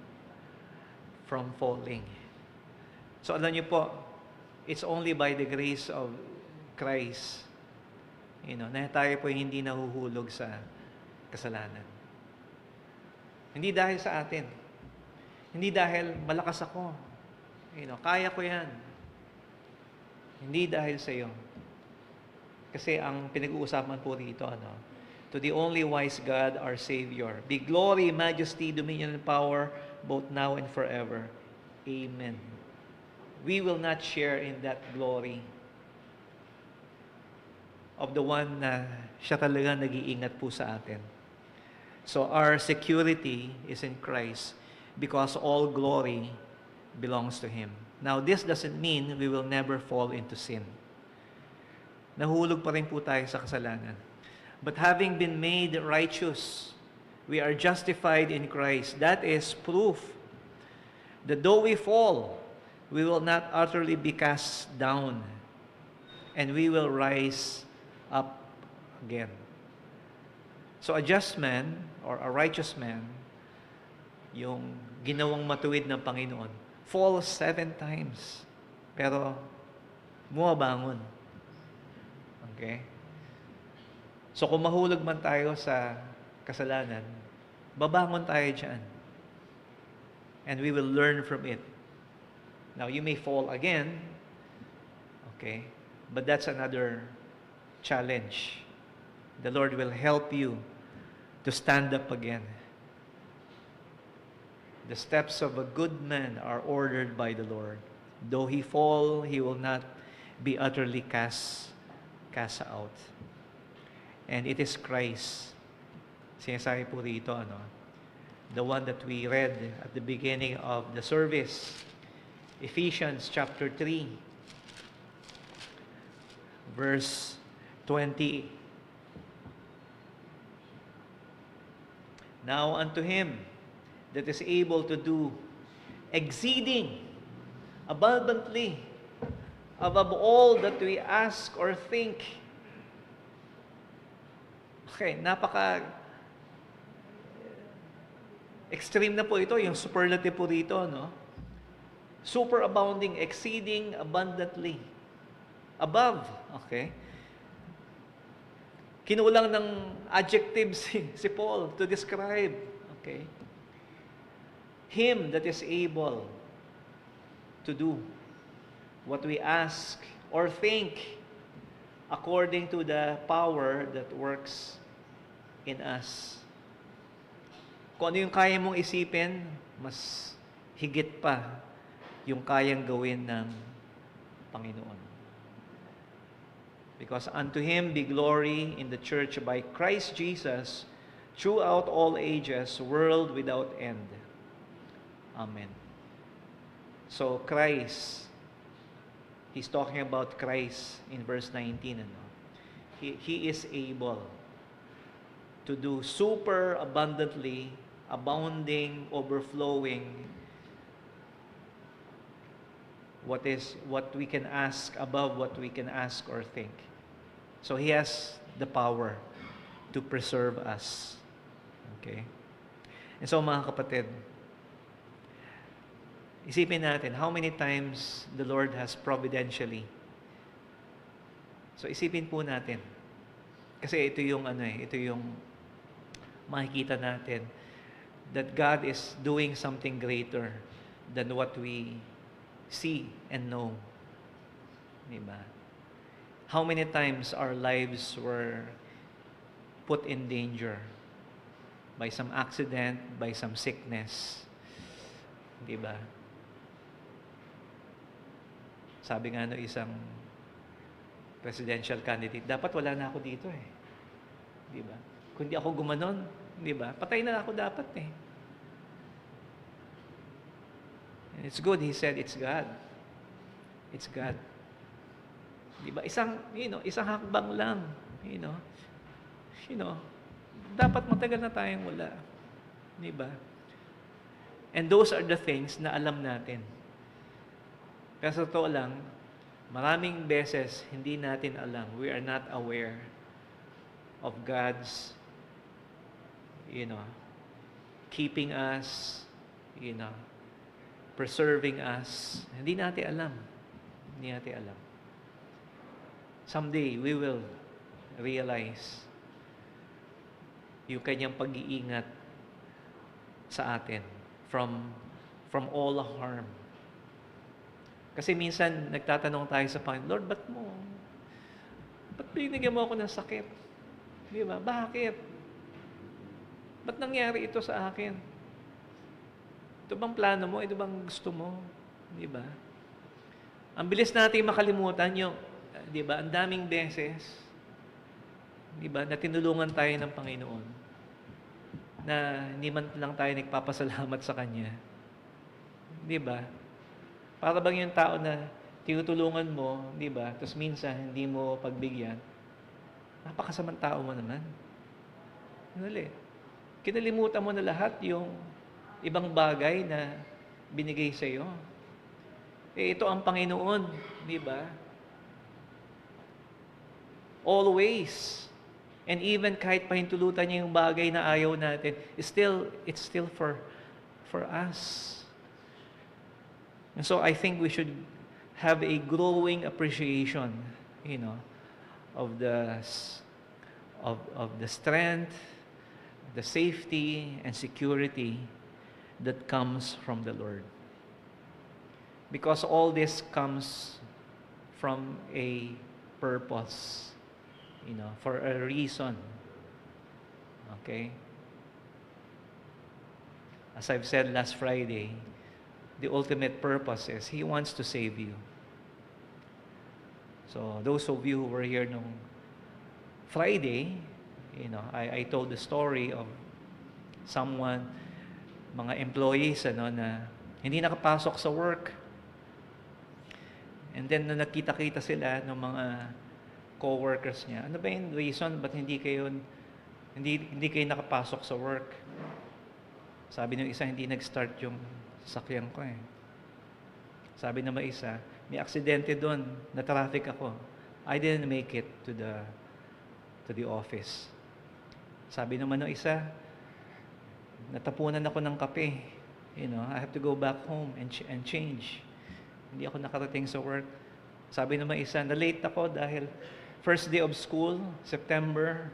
falling. So alam niyo po, it's only by the grace of Christ, na tayo po hindi nahuhulog sa kasalanan. Hindi dahil sa atin. Hindi dahil malakas ako. Kaya ko yan. Hindi dahil sa iyo. Kasi ang pinag-uusapan po rito, to the only wise God, our Savior, be glory, majesty, dominion, and power, both now and forever. Amen. We will not share in that glory of the one na siya talaga nag-iingat po sa atin. So our security is in Christ because all glory belongs to Him. Now, this doesn't mean we will never fall into sin. Nahulog pa rin po tayo sa kasalanan. But having been made righteous, we are justified in Christ. That is proof that though we fall, we will not utterly be cast down, and we will rise up again. So a just man, or a righteous man, yung ginawang matuwid ng Panginoon, falls 7 times, pero bumabangon. Okay? So kung mahulog man tayo sa kasalanan, babangon tayo dyan. And we will learn from it. Now, you may fall again, okay? But that's another challenge. The Lord will help you to stand up again. The steps of a good man are ordered by the Lord. Though he fall, he will not be utterly cast out. And it is Christ. Sinasabi po rito, the one that we read at the beginning of the service, Ephesians chapter 3, verse 20. "Now unto Him that is able to do exceeding abundantly above all that we ask or think." Okay, napaka extreme na po ito, yung superlative po dito, Super abounding, exceeding abundantly. Above, okay? Kinulang ng adjectives si Paul to describe, okay? Him that is able to do what we ask or think according to the power that works in us. Kung ano yung kaya mong isipin, mas higit pa yung kayang gawin ng Panginoon. Because unto Him be glory in the church by Christ Jesus throughout all ages, world without end. Amen. So Christ He's talking about Christ in verse 19. Ano? He is able to do super abundantly, abounding, overflowing, what we can ask, above what we can ask or think. So He has the power to preserve us. Okay? And so mga kapatid, isipin natin how many times the Lord has providentially. So isipin po natin. Kasi ito yung ito yung makikita natin that God is doing something greater than what we see and know. Diba? How many times our lives were put in danger by some accident, by some sickness. Diba? Sabi nga no isang presidential candidate, dapat wala na ako dito eh. Diba? Kung di ako gumanon, diba? Patay na ako dapat eh. And it's good, he said, it's God. It's God. Diba? Isang hakbang lang, dapat matagal na tayong wala. Diba? And those are the things na alam natin. Pero sa totoo lang, maraming beses hindi natin alam. We are not aware of God's, keeping us, preserving us. Hindi natin alam. Hindi natin alam. Someday, we will realize yung kanyang pag-iingat sa atin from all harm. Kasi minsan, nagtatanong tayo sa Panginoon, Lord, ba't binigyan mo ako ng sakit? Di ba? Bakit? Ba't nangyari ito sa akin? Ito bang plano mo? Ito bang gusto mo? Di ba? Ang bilis natin makalimutan yung, di ba, ang daming beses, di ba, na tinulungan tayo ng Panginoon, na hindi man lang tayo nagpapasalamat sa Kanya. Di ba? Para bang yung tao na tinutulungan mo, di ba, tapos minsan hindi mo pagbigyan, napakasamang tao mo naman. Kinalimutan mo na lahat yung ibang bagay na binigay sa iyo. Ito ang Panginoon, di ba? Always. And even kahit pahintulutan niya yung bagay na ayaw natin, it's still for us. And so I think we should have a growing appreciation, of the strength, the safety and security that comes from the Lord. Because all this comes from a purpose, for a reason. Okay? As I've said last Friday, the ultimate purpose is He wants to save you. So those of you who were here nung Friday, I told the story of someone, mga employees, na hindi nakapasok sa work. And then, nung nakita-kita sila ng mga co-workers niya, ano ba yung reason? Ba't hindi kayo nakapasok sa work? Sabi ng isa, hindi nag-start yung sasakyan ko eh. Sabi ng isa, may aksidente doon, na-traffic ako. I didn't make it to the office. Sabi naman ng isa, natapunan ako ng kape. I have to go back home and change. Hindi ako nakarating sa work. Sabi naman isa, na-late ako dahil first day of school, September,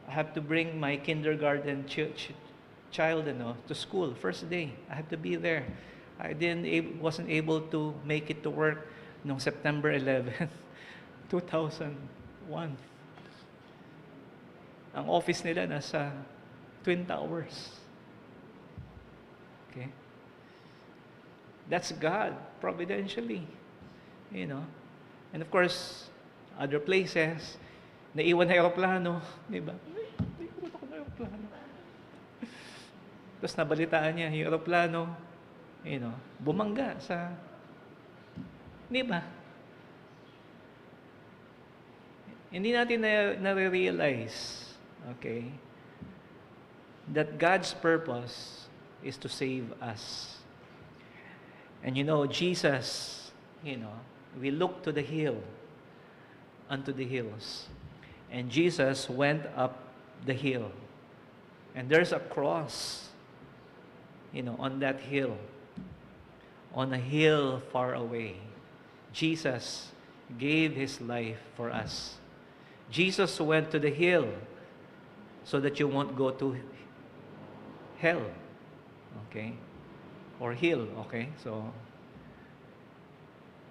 I have to bring my kindergarten child to school. First day, I have to be there. I wasn't able to make it to work noong September 11, 2001. Ang office nila nasa Twin Towers. Okay? That's God, providentially. And of course, other places, naiwan na aeroplano, di ba? Naiwan ako na aeroplano. Tapos nabalitaan niya, yung aeroplano, bumangga sa, di ba? Hindi natin na-realize, okay, that God's purpose is to save us. And Jesus, we look to the hill, unto the hills. And Jesus went up the hill. And there's a cross, on that hill, on a hill far away. Jesus gave his life for us. Jesus went to the hill so that you won't go to hell. Okay? Or hill, okay? So,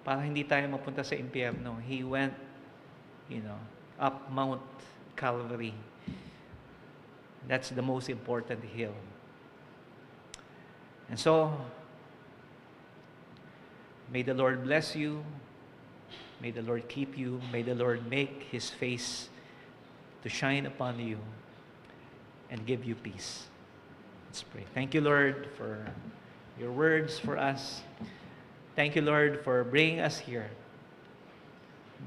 para hindi tayo mapunta sa impyerno, he went, up Mount Calvary. That's the most important hill. And so, may the Lord bless you. May the Lord keep you. May the Lord make his face to shine upon you and give you peace. Let's pray. Thank you, Lord, for your words for us. Thank you, Lord, for bringing us here,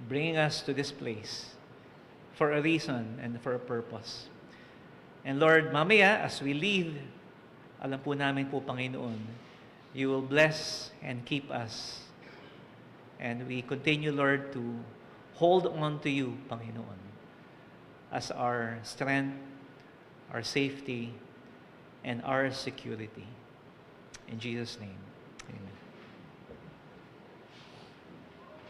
bringing us to this place for a reason and for a purpose. And Lord, mamaya, as we leave, alam po namin po, Panginoon, you will bless and keep us. And we continue, Lord, to hold on to you, Panginoon, as our strength, our safety, and our security. In Jesus' name.